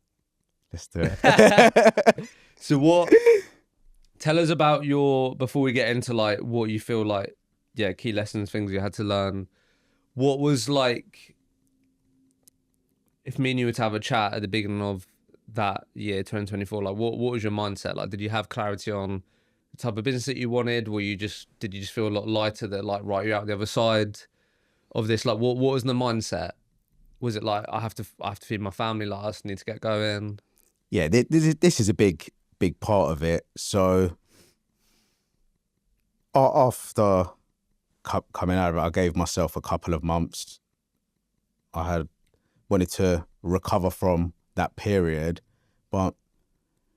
Let's do it. So tell us about before we get into like what you feel like, key lessons, things you had to learn. What was like, if me and you were to have a chat at the beginning of that year, 2024, like what was your mindset? Like, did you have clarity on the type of business that you wanted? Did you just feel a lot lighter that like, right, you're out the other side of this? Like, what was the mindset? Was it like, I have to feed my family, like I just need to get going? Yeah, this is a big part of it. So after coming out of it, I gave myself a couple of months. I had wanted to recover from that period, but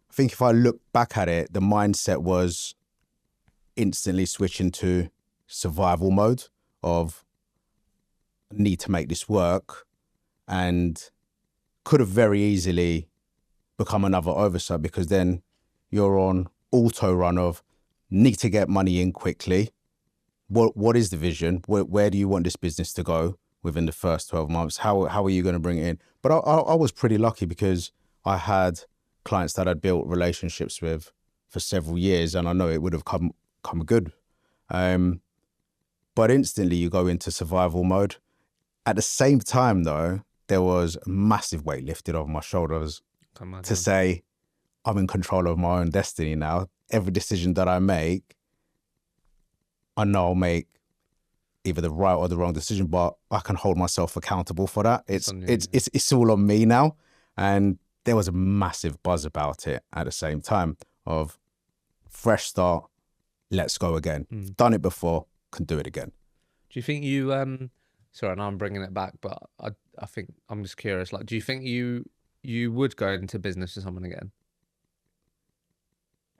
I think if I look back at it, the mindset was instantly switching to survival mode of need to make this work, and could have very easily become another oversight, because then you're on auto run of need to get money in quickly. What is the vision? Where do you want this business to go within the first 12 months? How are you going to bring it in? But I was pretty lucky because I had clients that I'd built relationships with for several years, and I know it would have come good. But instantly you go into survival mode. At the same time, though, there was a massive weight lifted off my shoulders to say, I'm in control of my own destiny now. Every decision that I make, I know I'll make either the right or the wrong decision, but I can hold myself accountable for that. It's all on me now. And there was a massive buzz about it at the same time of fresh start, let's go again. Done it before, can do it again. Do you think you, sorry, now I'm bringing it back, but I think I'm just curious, like, do you think you would go into business with someone again?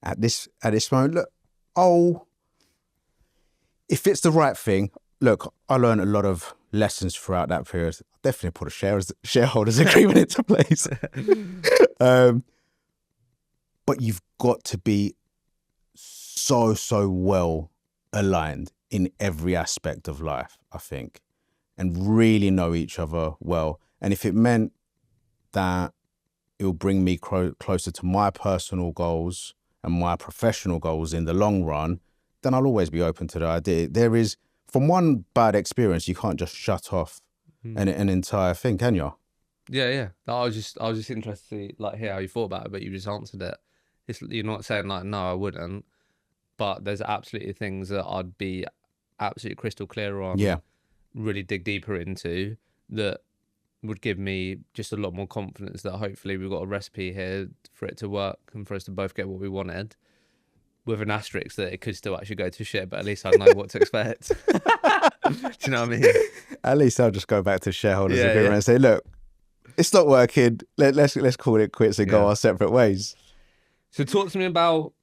At this moment, look, if it's the right thing, look, I learned a lot of lessons throughout that period. I definitely put a shareholders agreement into place. But you've got to be so well aligned in every aspect of life, I think, and really know each other well. And if it meant that it will bring me closer to my personal goals and my professional goals in the long run, then I'll always be open to the idea. There is, from one bad experience, you can't just shut off an entire thing, can you? Yeah. I was just interested to like hear how you thought about it, but you just answered it. You're not saying like, no, I wouldn't, but there's absolutely things that I'd be absolutely crystal clear on. Yeah. Really dig deeper into that would give me just a lot more confidence that hopefully we've got a recipe here for it to work and for us to both get what we wanted, with an asterisk that it could still actually go to shit, but at least I know what to expect. Do you know what I mean? At least I'll just go back to shareholders agreement and say, look, it's not working. Let's call it quits and go our separate ways. So talk to me about,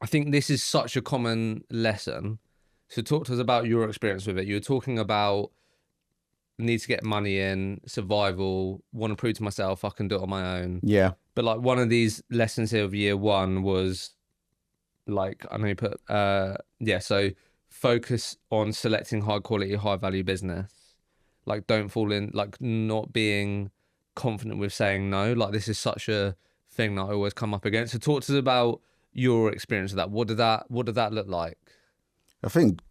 I think this is such a common lesson. So talk to us about your experience with it. You were talking about need to get money in, survival, want to prove to myself I can do it on my own. Yeah. But like one of these lessons here of year one was like, I know you put, so focus on selecting high quality, high value business. Like don't fall in, like not being confident with saying no. Like this is such a thing that I always come up against. So talk to us about your experience of that. What did that look like? I think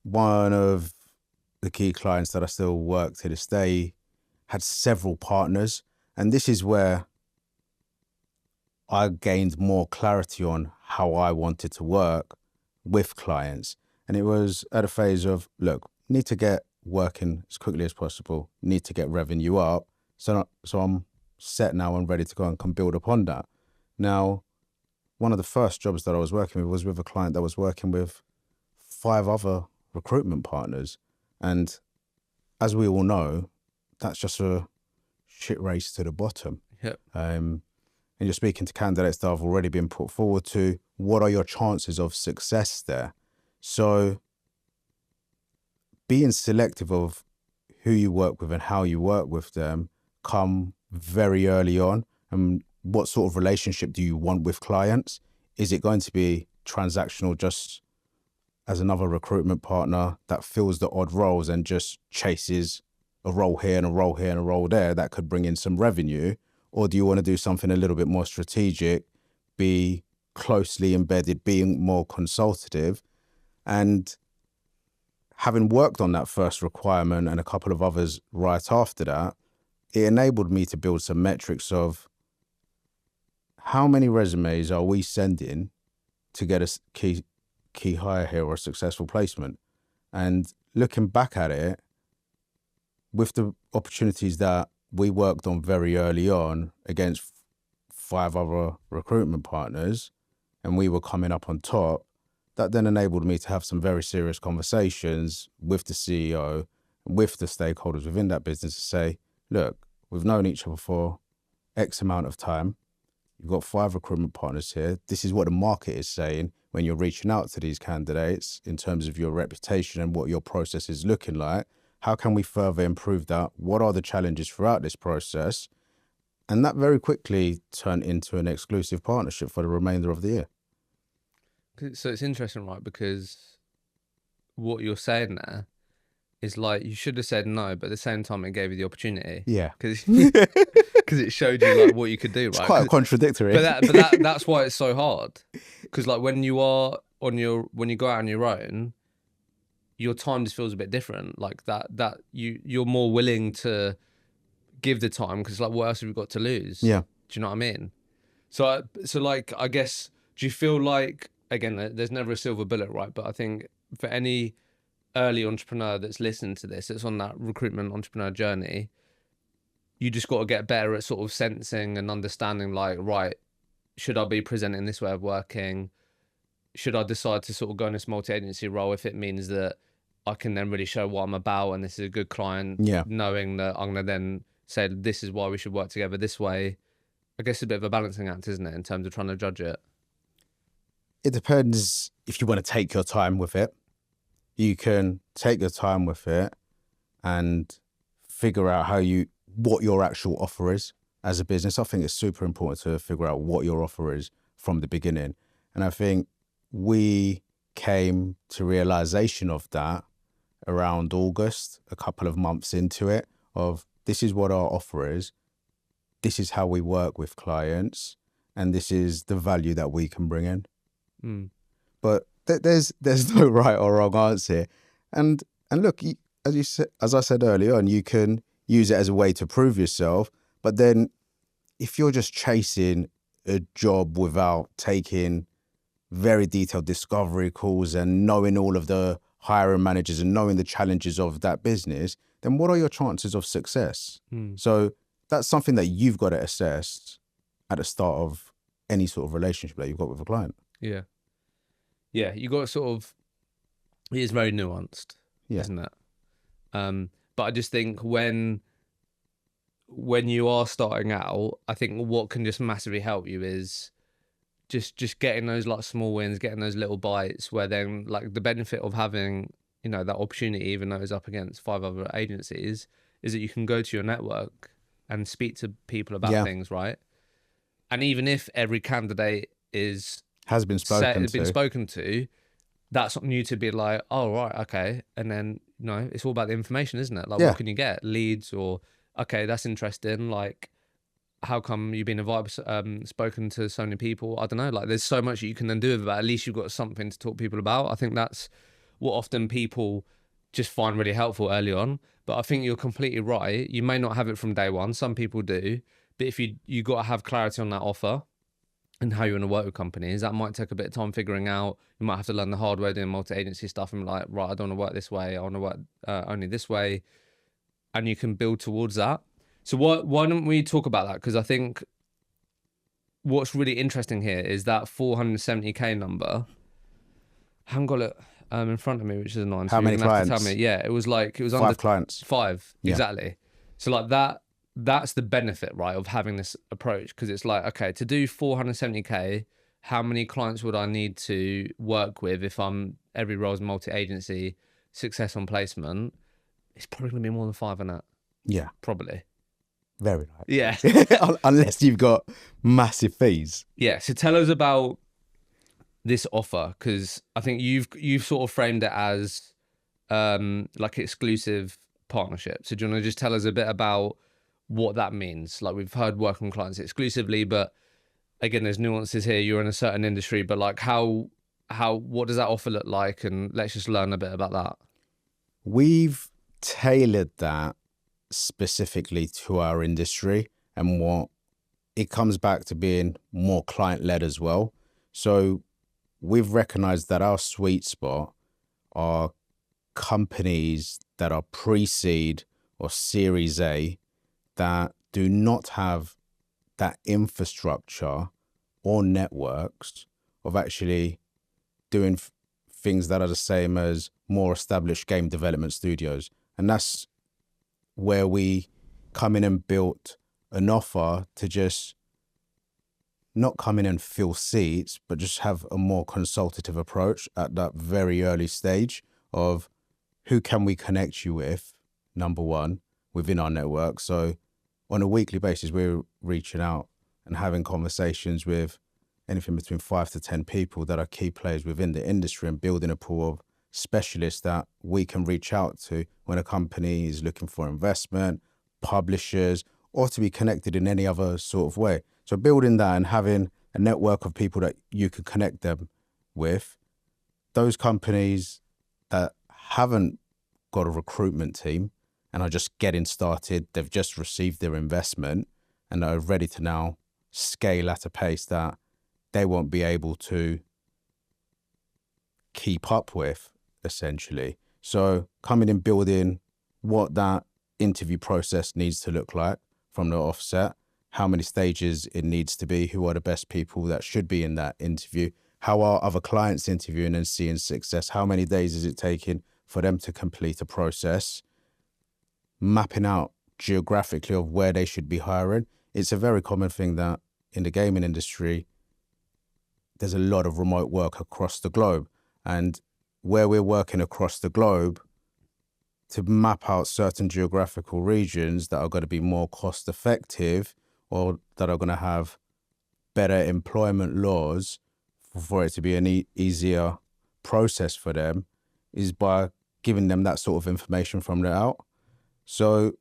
one of the key clients that I still work to this day had several partners. And this is where I gained more clarity on how I wanted to work with clients. And it was at a phase of, look, need to get working as quickly as possible, need to get revenue up. So I'm set now and ready to go and can build upon that. Now, one of the first jobs that I was working with was with a client that was working with 5 other recruitment partners. And as we all know, that's just a shit race to the bottom. Yep. And you're speaking to candidates that have already been put forward to, what are your chances of success there? So being selective of who you work with and how you work with them come very early on. And what sort of relationship do you want with clients? Is it going to be transactional, just as another recruitment partner that fills the odd roles and just chases a role here and a role here and a role there that could bring in some revenue? Or do you want to do something a little bit more strategic, be closely embedded, being more consultative? And having worked on that first requirement and a couple of others right after that, it enabled me to build some metrics of how many resumes are we sending to get a key hire here or a successful placement. And looking back at it, with the opportunities that we worked on very early on against 5 other recruitment partners, and we were coming up on top, that then enabled me to have some very serious conversations with the CEO, with the stakeholders within that business to say, look, we've known each other for X amount of time. You've got 5 recruitment partners here. This is what the market is saying when you're reaching out to these candidates in terms of your reputation and what your process is looking like. How can we further improve that? What are the challenges throughout this process? And that very quickly turned into an exclusive partnership for the remainder of the year. So it's interesting, right? Because what you're saying there is like, you should have said no, but at the same time, it gave you the opportunity. Yeah. Because it showed you like what you could do, right? It's quite contradictory. But that's why it's so hard. Because like when you go out on your own, your time just feels a bit different. Like that you're more willing to give the time because like what else have you got to lose? Yeah. Do you know what I mean? So like I guess, do you feel like, again, there's never a silver bullet, right? But I think for any early entrepreneur that's listening to this, that's on that recruitment entrepreneur journey, you just got to get better at sort of sensing and understanding, like, right, should I be presenting this way of working? Should I decide to sort of go in this multi-agency role if it means that I can then really show what I'm about and this is a good client, knowing that I'm going to then say, this is why we should work together this way? I guess it's a bit of a balancing act, isn't it, in terms of trying to judge it? It depends if you want to take your time with it. You can take your time with it and figure out what your actual offer is as a business. I think it's super important to figure out what your offer is from the beginning. And I think we came to realization of that around August, a couple of months into it, of this is what our offer is, this is how we work with clients, and this is the value that we can bring in. But there's no right or wrong answer. And look, as I said earlier on, you can use it as a way to prove yourself. But then if you're just chasing a job without taking very detailed discovery calls and knowing all of the hiring managers and knowing the challenges of that business, then what are your chances of success? So that's something that you've got to assess at the start of any sort of relationship that you've got with a client. Yeah, you got to sort of, it is very nuanced, isn't it? But I just think when you are starting out, I think what can just massively help you is just getting those like small wins, getting those little bites where then like the benefit of having, you know, that opportunity, even though it's up against 5 other agencies, is that you can go to your network and speak to people about things, right? And even if every candidate has been spoken to, that's something new to be like, oh, right, okay. And then, you know, it's all about the information, isn't it? Like, what can you get? Leads, or, okay, that's interesting. Like, how come you've been spoken to so many people? I don't know. Like, there's so much you can then do with that. At least you've got something to talk to people about. I think that's what often people just find really helpful early on. But I think you're completely right. You may not have it from day one. Some people do. But if you got to have clarity on that offer, and how you want to work with companies. That might take a bit of time figuring out. You might have to learn the hard way doing multi-agency stuff and like, right, I don't want to work this way. I want to work only this way. And you can build towards that. So why don't we talk about that? Because I think what's really interesting here is that 470K number. I haven't got it in front of me, which is annoying. How many clients? Have to tell me. Yeah, it was 5 under clients. 5, Yeah. exactly. So like that's the benefit, right, of having this approach, because it's like, okay, to do 470K, how many clients would I need to work with if every role's multi-agency, success on placement? It's probably gonna be more than 5 in that. Yeah. Probably. Very likely. Yeah. Unless you've got massive fees. Yeah. So tell us about this offer, because I think you've sort of framed it as like exclusive partnership. So do you want to just tell us a bit about what that means? Like, we've heard work on clients exclusively, but again, there's nuances here. You're in a certain industry, but like what does that offer look like? And let's just learn a bit about that. We've tailored that specifically to our industry, and what it comes back to being more client-led as well. So we've recognized that our sweet spot are companies that are pre-seed or Series A that do not have that infrastructure or networks of actually doing things that are the same as more established game development studios. And that's where we come in and built an offer to just not come in and fill seats, but just have a more consultative approach at that very early stage of who can we connect you with, number one, within our network. So on a weekly basis, we're reaching out and having conversations with anything between 5 to 10 people that are key players within the industry, and building a pool of specialists that we can reach out to when a company is looking for investment, publishers, or to be connected in any other sort of way. So building that and having a network of people that you could connect them with, those companies that haven't got a recruitment team and are just getting started, they've just received their investment and are ready to now scale at a pace that they won't be able to keep up with, essentially. So coming and building what that interview process needs to look like from the offset, how many stages it needs to be, who are the best people that should be in that interview, how are other clients interviewing and seeing success, how many days is it taking for them to complete a process, mapping out geographically of where they should be hiring. It's a very common thing that in the gaming industry, there's a lot of remote work across the globe. And where we're working across the globe, to map out certain geographical regions that are going to be more cost effective or that are going to have better employment laws for it to be an easier process for them, is by giving them that sort of information from the out. So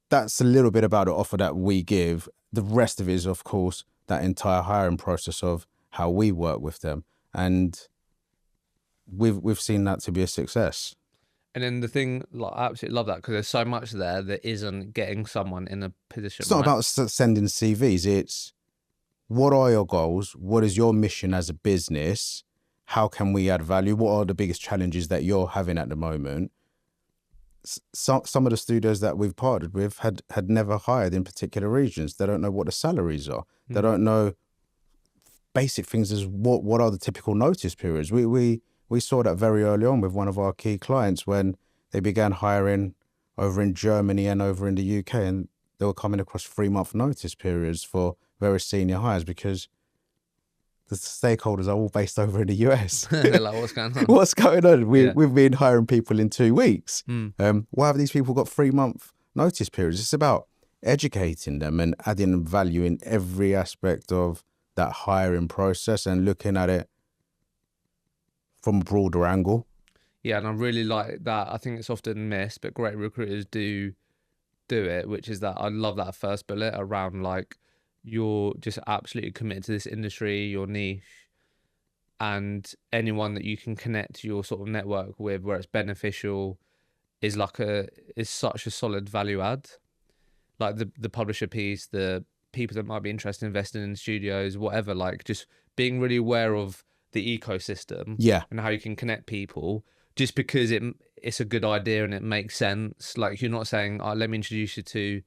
that's a little bit about the offer that we give. The rest of it is, of course, that entire hiring process of how we work with them. And we've seen that to be a success. And then the thing, like, I absolutely love that, because there's so much there that isn't getting someone in a position. It's not about sending CVs. It's, what are your goals? What is your mission as a business? How can we add value? What are the biggest challenges that you're having at the moment? Some of the studios that we've partnered with had never hired in particular regions. They don't know what the salaries are. They don't know basic things as what are the typical notice periods. We saw that very early on with one of our key clients when they began hiring over in Germany and over in the UK, and they were coming across 3-month notice periods for very senior hires because the stakeholders are all based over in the US. They're like, what's going on? What's going on? We've been hiring people in 2 weeks. Why have these people got 3-month notice periods? It's about educating them and adding value in every aspect of that hiring process and looking at it from a broader angle. Yeah, and I really like that. I think it's often missed, but great recruiters do it, which is that I love that first bullet around, like, you're just absolutely committed to this industry, your niche, and anyone that you can connect your sort of network with where it's beneficial is such a solid value add. Like the publisher piece, the people that might be interested in investing in studios, whatever, like just being really aware of the ecosystem and how you can connect people just because it's a good idea and it makes sense. Like you're not saying, oh, let me introduce you to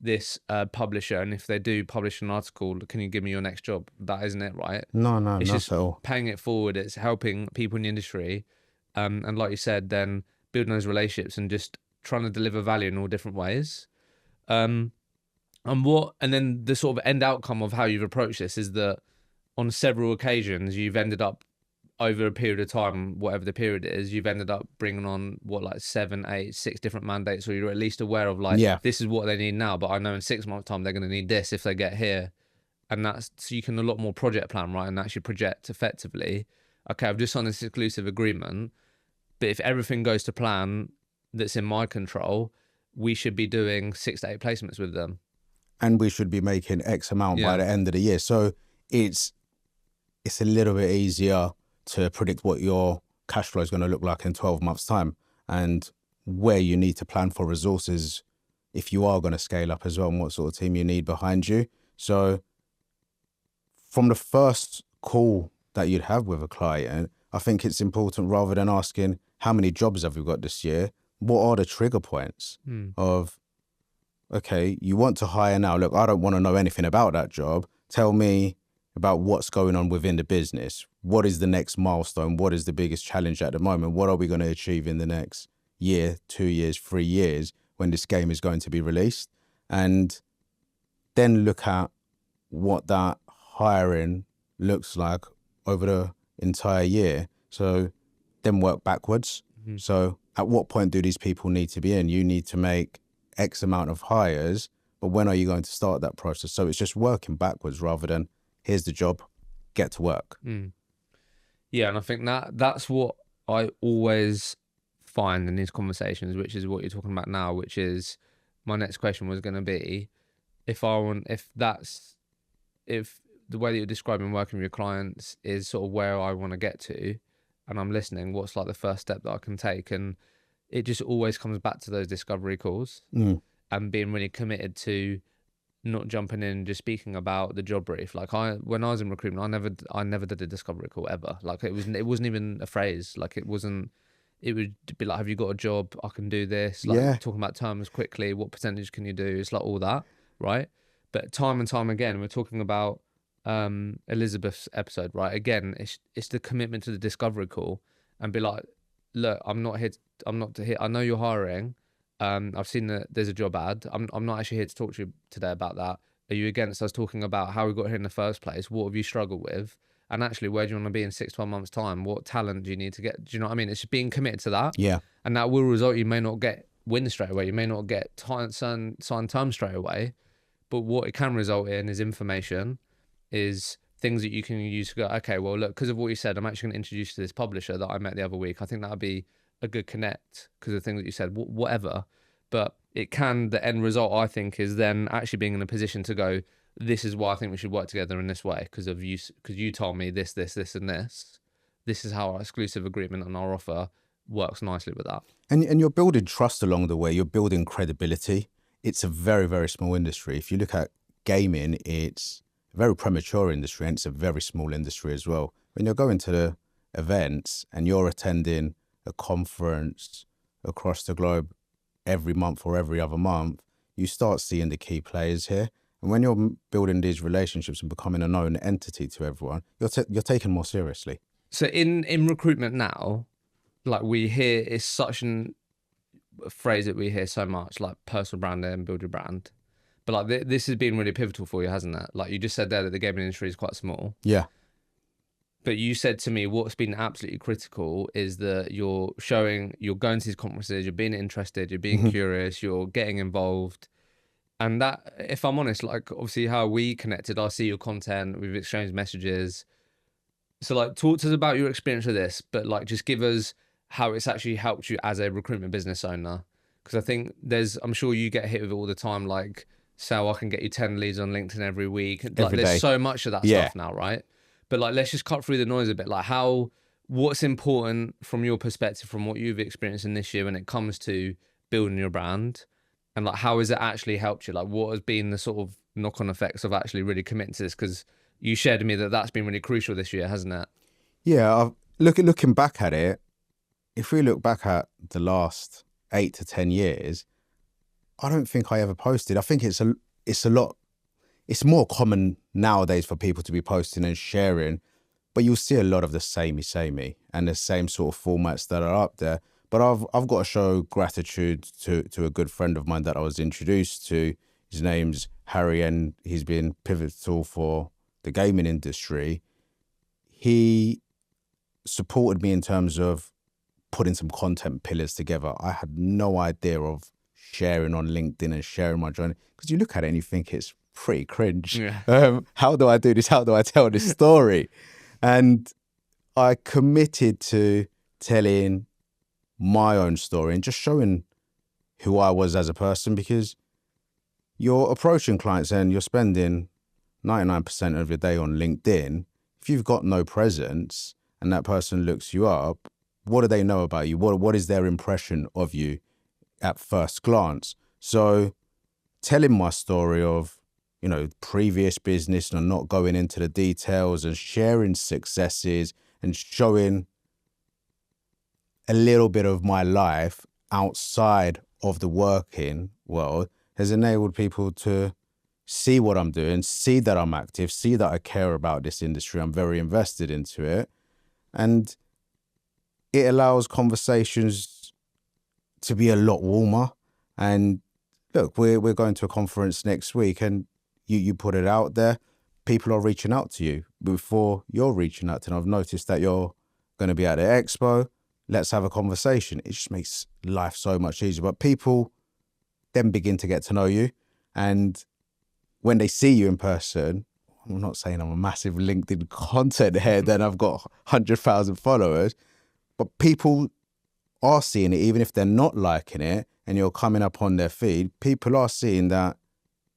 this publisher, and if they do publish an article, can you give me your next job? That isn't it, right? No, It's not just at all. paying it forward. It's helping people in the industry. And like you said, then building those relationships and just trying to deliver value in all different ways. And then the sort of end outcome of how you've approached this is that on several occasions, you've ended up over a period of time, whatever the period is, you've ended up bringing on like 7, 8, 6 different mandates, or you're at least aware of like, this is what they need now, but I know in 6 months time, they're going to need this if they get here. And that's, so you can a lot more project plan, right? And actually project effectively. Okay, I've just signed this exclusive agreement, but if everything goes to plan that's in my control, we should be doing 6 to 8 placements with them. And we should be making X amount by the end of the year. So it's a little bit easier to predict what your cash flow is going to look like in 12 months time, and where you need to plan for resources if you are going to scale up as well, and what sort of team you need behind you. So from the first call that you'd have with a client, I think it's important, rather than asking how many jobs have we got this year, what are the trigger points of, okay, you want to hire now. Look, I don't want to know anything about that job. Tell me about what's going on within the business. What is the next milestone? What is the biggest challenge at the moment? What are we going to achieve in the next year, 2 years, 3 years when this game is going to be released? And then look at what that hiring looks like over the entire year. So then work backwards. So at what point do these people need to be in? You need to make X amount of hires, but when are you going to start that process? So it's just working backwards rather than here's the job, get to work. Yeah, and I think that's what I always find in these conversations, which is what you're talking about now, which is my next question was going to be, if the way that you're describing working with your clients is sort of where I want to get to, and I'm listening, what's like the first step that I can take? And it just always comes back to those discovery calls and being really committed to not jumping in and just speaking about the job brief. Like when I was in recruitment, I never did a discovery call ever. Like it wasn't even a phrase. Like it would be like, have you got a job? I can do this. Like talking about terms quickly. What percentage can you do? It's like all that, right? But time and time again, we're talking about Elizabeth's episode, right? Again, it's the commitment to the discovery call and be like, look, I know you're hiring. I've seen that there's a job ad. I'm not actually here to talk to you today about that. Are you against us talking about how we got here in the first place? What have you struggled with? And actually, where do you want to be in 6, 12 months time? What talent do you need to get? Do you know what I mean? It's just being committed to that. Yeah. And that will result, you may not get wins straight away. You may not get signed terms straight away. But what it can result in is information, is things that you can use to go, okay, well, look, because of what you said, I'm actually going to introduce you to this publisher that I met the other week. I think that would be a good connect because of the things that you said, whatever. But the end result, I think, is then actually being in a position to go, this is why I think we should work together in this way because you told me this, and this. This is how our exclusive agreement and our offer works nicely with that. And you're building trust along the way. You're building credibility. It's a very, very small industry. If you look at gaming, it's a very premature industry and it's a very small industry as well. When you're going to the events and you're attending a conference across the globe every month or every other month, you start seeing the key players here. And when you're building these relationships and becoming a known entity to everyone, you're taken more seriously. So in recruitment now, like we hear, it's such a phrase that we hear so much, like personal branding, build your brand. But like this has been really pivotal for you, hasn't it? Like you just said there that the gaming industry is quite small. Yeah. But you said to me, what's been absolutely critical is that you're going to these conferences, you're being interested, you're being curious, you're getting involved. And that, if I'm honest, like obviously how we connected, I see your content, we've exchanged messages. So like talk to us about your experience with this, but like just give us how it's actually helped you as a recruitment business owner. Because I think I'm sure you get hit with it all the time, like, so I can get you 10 leads on LinkedIn every week. Like there's so much of that stuff now, right? But like, let's just cut through the noise a bit. Like what's important from your perspective, from what you've experienced in this year when it comes to building your brand, and like, how has it actually helped you? Like what has been the sort of knock-on effects of actually really committing to this? Because you shared with me that that's been really crucial this year, hasn't it? Yeah, looking back at it, if we look back at the last 8 to 10 years, I don't think I ever posted. I think it's more common nowadays for people to be posting and sharing, but you'll see a lot of the samey and the same sort of formats that are up there. But I've got to show gratitude to a good friend of mine that I was introduced to. His name's Harry, and he's been pivotal for the gaming industry. He supported me in terms of putting some content pillars together. I had no idea of sharing on LinkedIn and sharing my journey, because you look at it and you think it's pretty cringe. Yeah. How do I do this? How do I tell this story? And I committed to telling my own story and just showing who I was as a person, because you're approaching clients and you're spending 99% of your day on LinkedIn. If you've got no presence and that person looks you up, what do they know about you? What is their impression of you at first glance? So telling my story of, previous business and not going into the details, and sharing successes and showing a little bit of my life outside of the working world has enabled people to see what I'm doing, see that I'm active, see that I care about this industry. I'm very invested into it. And it allows conversations to be a lot warmer. And look, we're going to a conference next week, and you put it out there. People are reaching out to you before you're reaching out to them. I've noticed that you're going to be at the expo. Let's have a conversation. It just makes life so much easier. But people then begin to get to know you. And when they see you in person, I'm not saying I'm a massive LinkedIn content head and I've got 100,000 followers, but people are seeing it, even if they're not liking it and you're coming up on their feed. People are seeing that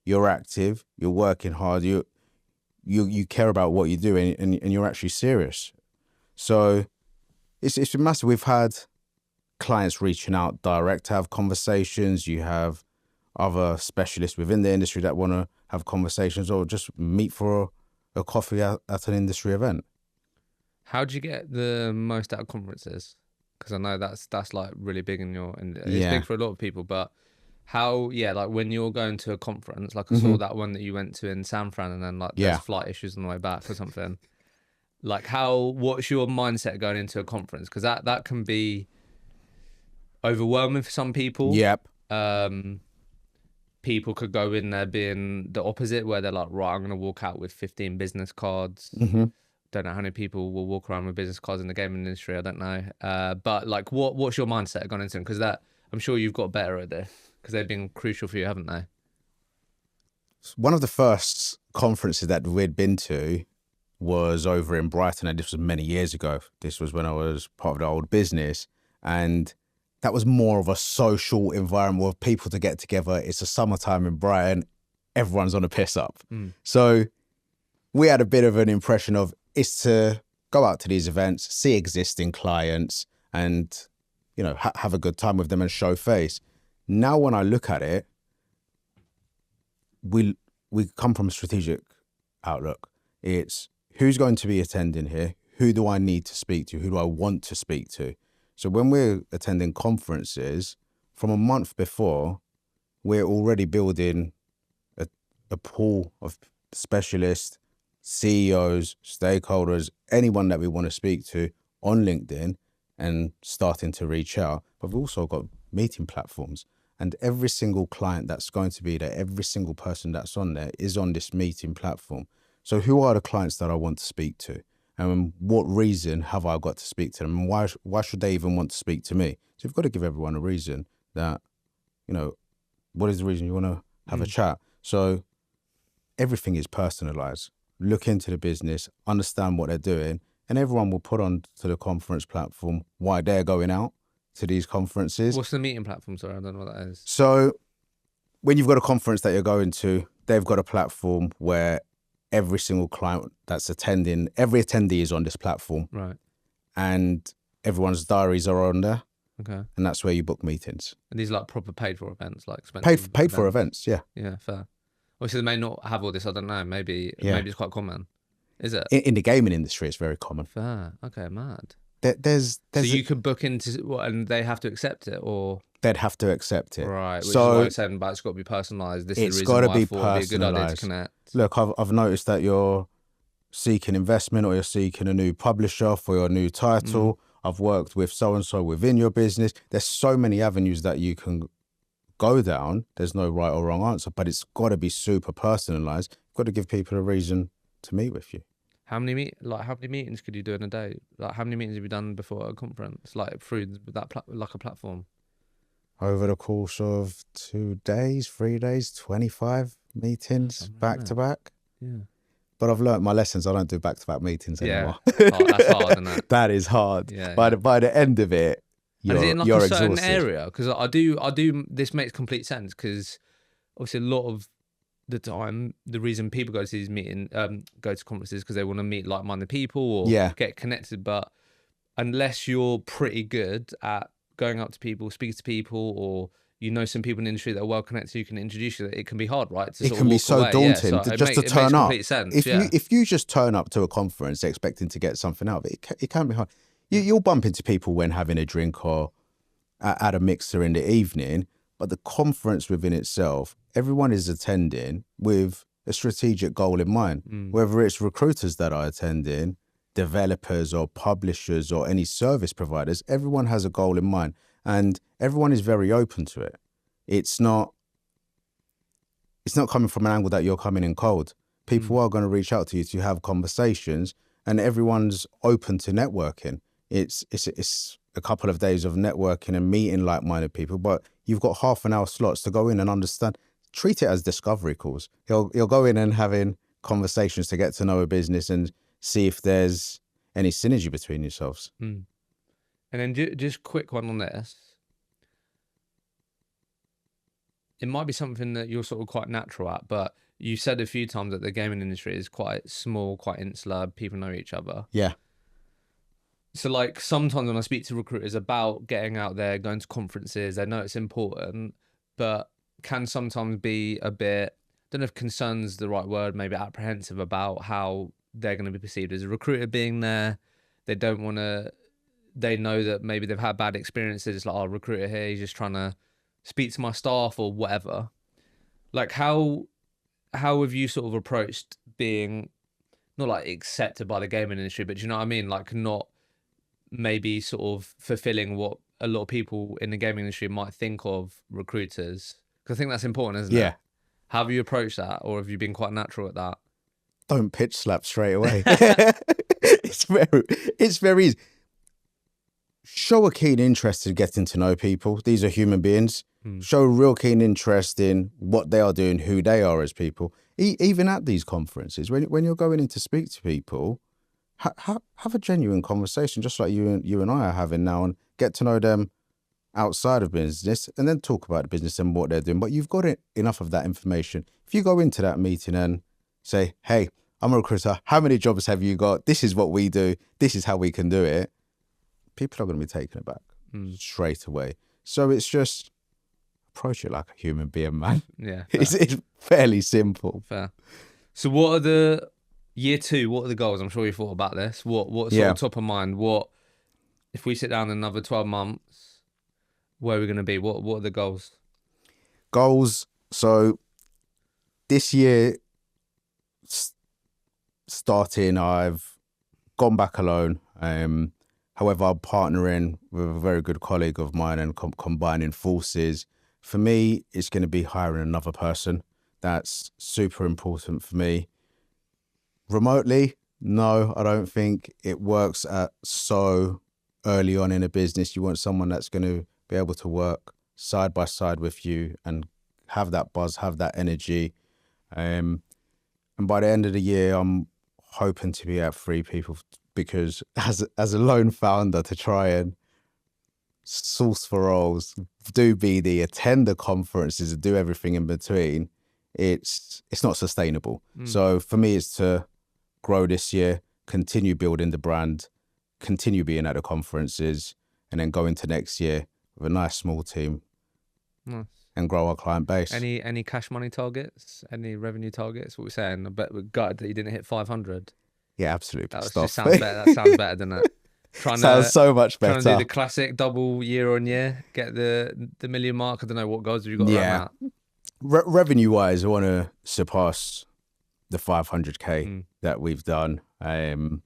you're active, you're working hard, you care about what you do, and you're actually serious. So it's been massive. We've had clients reaching out direct to have conversations. You have other specialists within the industry that want to have conversations or just meet for a coffee at an industry event. How do you get the most out of conferences? Because I know that's like really big in it's big for a lot of people, but how, like when you're going to a conference, like I saw that one that you went to in San Fran, and then like there's flight issues on the way back or something. Like what's your mindset going into a conference? Because that can be overwhelming for some people. Yep. People could go in there being the opposite, where they're like, right, I'm going to walk out with 15 business cards. Don't know how many people will walk around with business cards in the gaming industry. I don't know. But like, what's your mindset going into them? Because I'm sure you've got better at this, because they've been crucial for you, haven't they? One of the first conferences that we'd been to was over in Brighton, and this was many years ago. This was when I was part of the old business, and that was more of a social environment with people to get together. It's a summertime in Brighton. Everyone's on a piss up. So we had a bit of an impression of it's to go out to these events, see existing clients, and, have a good time with them and show face. Now, when I look at it, we come from a strategic outlook. It's who's going to be attending here? Who do I need to speak to? Who do I want to speak to? So when we're attending conferences, from a month before, we're already building a pool of specialists, CEOs, stakeholders, anyone that we want to speak to on LinkedIn, and starting to reach out. But we've also got meeting platforms, and every single client that's going to be there, every single person that's on there is on this meeting platform. So who are the clients that I want to speak to? And what reason have I got to speak to them? And why should they even want to speak to me? So you've got to give everyone a reason that, what is the reason you want to have a chat? So everything is personalized. Look into the business, understand what they're doing, and everyone will put on to the conference platform why they're going out to these conferences. What's the meeting platform? Sorry, I don't know what that is. So when you've got a conference that you're going to, they've got a platform where every single client that's attending, every attendee is on this platform. Right. And everyone's diaries are on there. Okay. And that's where you book meetings. And these are like proper paid for events, like expensive Paid events. for events, yeah. Yeah, fair. Obviously, they may not have all this. I don't know. Maybe it's quite common. Is it? In the gaming industry, it's very common. Fair. Okay, mad. There's So you could book into what, and they have to accept it, or they'd have to accept it. right? Which is So what I'm saying about it's got to be personalised. This is it's the got reason to why I be thought it'd be a good idea to personalised. connect. Look, I've noticed that you're seeking investment, or you're seeking a new publisher for your new title. I've worked with so and so within your business. There's so many avenues that you can go down. There's no right or wrong answer, but it's got to be super personalised. You've got to give people a reason to meet with you. How many meetings could you do in a day? Like, how many meetings have you done before a conference? Like through that like a platform? Over the course of 2 days, 3 days, 25 meetings back to back. Yeah. But I've learnt my lessons. I don't do back-to-back meetings anymore. That's hard, isn't it? That is hard. Yeah. By the end of it, And is it in like you're a certain exhausted. area? Because I do. This makes complete sense because obviously a lot of the time, the reason people go to these go to conferences because they want to meet like-minded people or get connected. But unless you're pretty good at going up to people, speaking to people, or you know some people in the industry that are well connected, you can introduce you. It can be hard, right? It can be so daunting just to turn up. If you just turn up to a conference expecting to get something out of it, it can be hard. You'll bump into people when having a drink or at a mixer in the evening, but the conference within itself, everyone is attending with a strategic goal in mind. Whether it's recruiters that are attending, developers or publishers or any service providers, everyone has a goal in mind and everyone is very open to it. It's not coming from an angle that you're coming in cold. People are going to reach out to you to have conversations, and everyone's open to networking. It's a couple of days of networking and meeting like-minded people, but you've got half an hour slots to go in and understand. Treat it as discovery calls. You'll go in and having conversations to get to know a business and see if there's any synergy between yourselves. And then just quick one on this. It might be something that you're sort of quite natural at, but you said a few times that the gaming industry is quite small, quite insular. People know each other. Yeah. So like sometimes when I speak to recruiters about getting out there, going to conferences, they know it's important, but can sometimes be a bit, I don't know if concern's the right word, maybe apprehensive about how they're going to be perceived as a recruiter being there. They don't want to, they know that maybe they've had bad experiences. It's like, oh, recruiter here, he's just trying to speak to my staff or whatever. Like how have you sort of approached being not like accepted by the gaming industry, but do you know what I mean? Like not maybe sort of fulfilling what a lot of people in the gaming industry might think of recruiters. Because I think that's important, isn't it? How have you approached that? Or have you been quite natural at that? Don't pitch slap straight away. It's very easy. Show a keen interest in getting to know people. These are human beings. Show a real keen interest in what they are doing, who they are as people. Even at these conferences, when you're going in to speak to people, have a genuine conversation, just like you and I are having now, and get to know them outside of business, and then talk about the business and what they're doing. But you've got enough of that information. If you go into that meeting and say, hey, I'm a recruiter, how many jobs have you got? This is what we do. This is how we can do it. People are going to be taken aback straight away. So it's just approach it like a human being, man. Yeah. It's fairly simple. Fair. So what are the year 2? What are the goals? I'm sure you thought about this. What's sort of top of mind? What if we sit down in another 12 months? Where are we going to be? What are the goals? Goals. So this year starting, I've gone back alone. However, I'm partnering with a very good colleague of mine and combining forces. For me, it's going to be hiring another person. That's super important for me. Remotely, no, I don't think it works so early on in a business. You want someone that's going to be able to work side by side with you and have that buzz, have that energy. And by the end of the year, I'm hoping to be at 3 people, because as a lone founder, to try and source for roles, do BD, attend the conferences, and do everything in between, it's not sustainable. So for me, it's to grow this year, continue building the brand, continue being at the conferences, and then go into next year with a nice small team. Nice. and grow our client base. Any cash money targets? Any revenue targets? What we're saying? I bet we're gutted that you didn't hit 500. Yeah, absolutely. That Stuff. just sounds better. That sounds better, doesn't it? Sounds so much better. Trying to do the classic double year on year, get the million mark. I don't know what goals have you got around that. Revenue wise, I want to surpass the 500k that we've done, and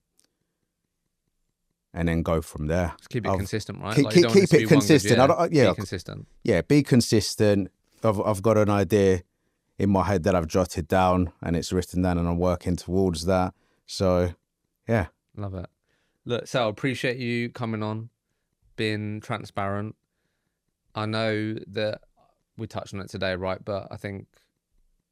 then go from there. Just keep it consistent, right? Keep it consistent. Be consistent. Yeah, be consistent. I've got an idea in my head that I've jotted down, and it's written down, and I'm working towards that. So, yeah, love it. Look, Sal, appreciate you coming on, being transparent. I know that we touched on it today, right? But I think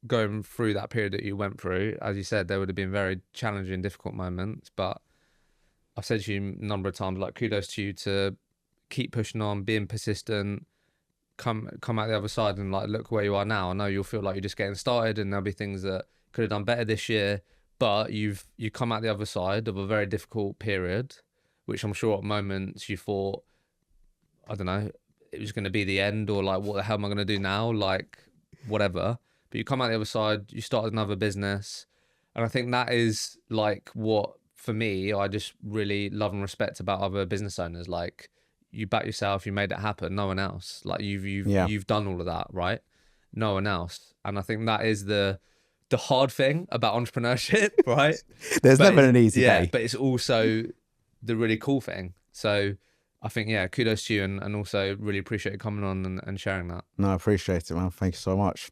going through that period that you went through, as you said, there would have been very challenging, difficult moments. But I've said to you a number of times, like, kudos to you to keep pushing on, being persistent, come out the other side and like look where you are now. I know you'll feel like you're just getting started and there'll be things that could have done better this year, but you come out the other side of a very difficult period, which I'm sure at moments you thought, I don't know, it was going to be the end, or like, what the hell am I going to do now? Like, whatever. But you come out the other side, you started another business. And I think that is like what, for me, I just really love and respect about other business owners. Like, you back yourself, you made it happen. No one else. Like, you've done all of that, right? No one else. And I think that is the hard thing about entrepreneurship, right? There's never an easy day. But it's also the really cool thing. So I think, yeah, kudos to you, and also really appreciate you coming on and sharing that. No, I appreciate it, man. Thank you so much.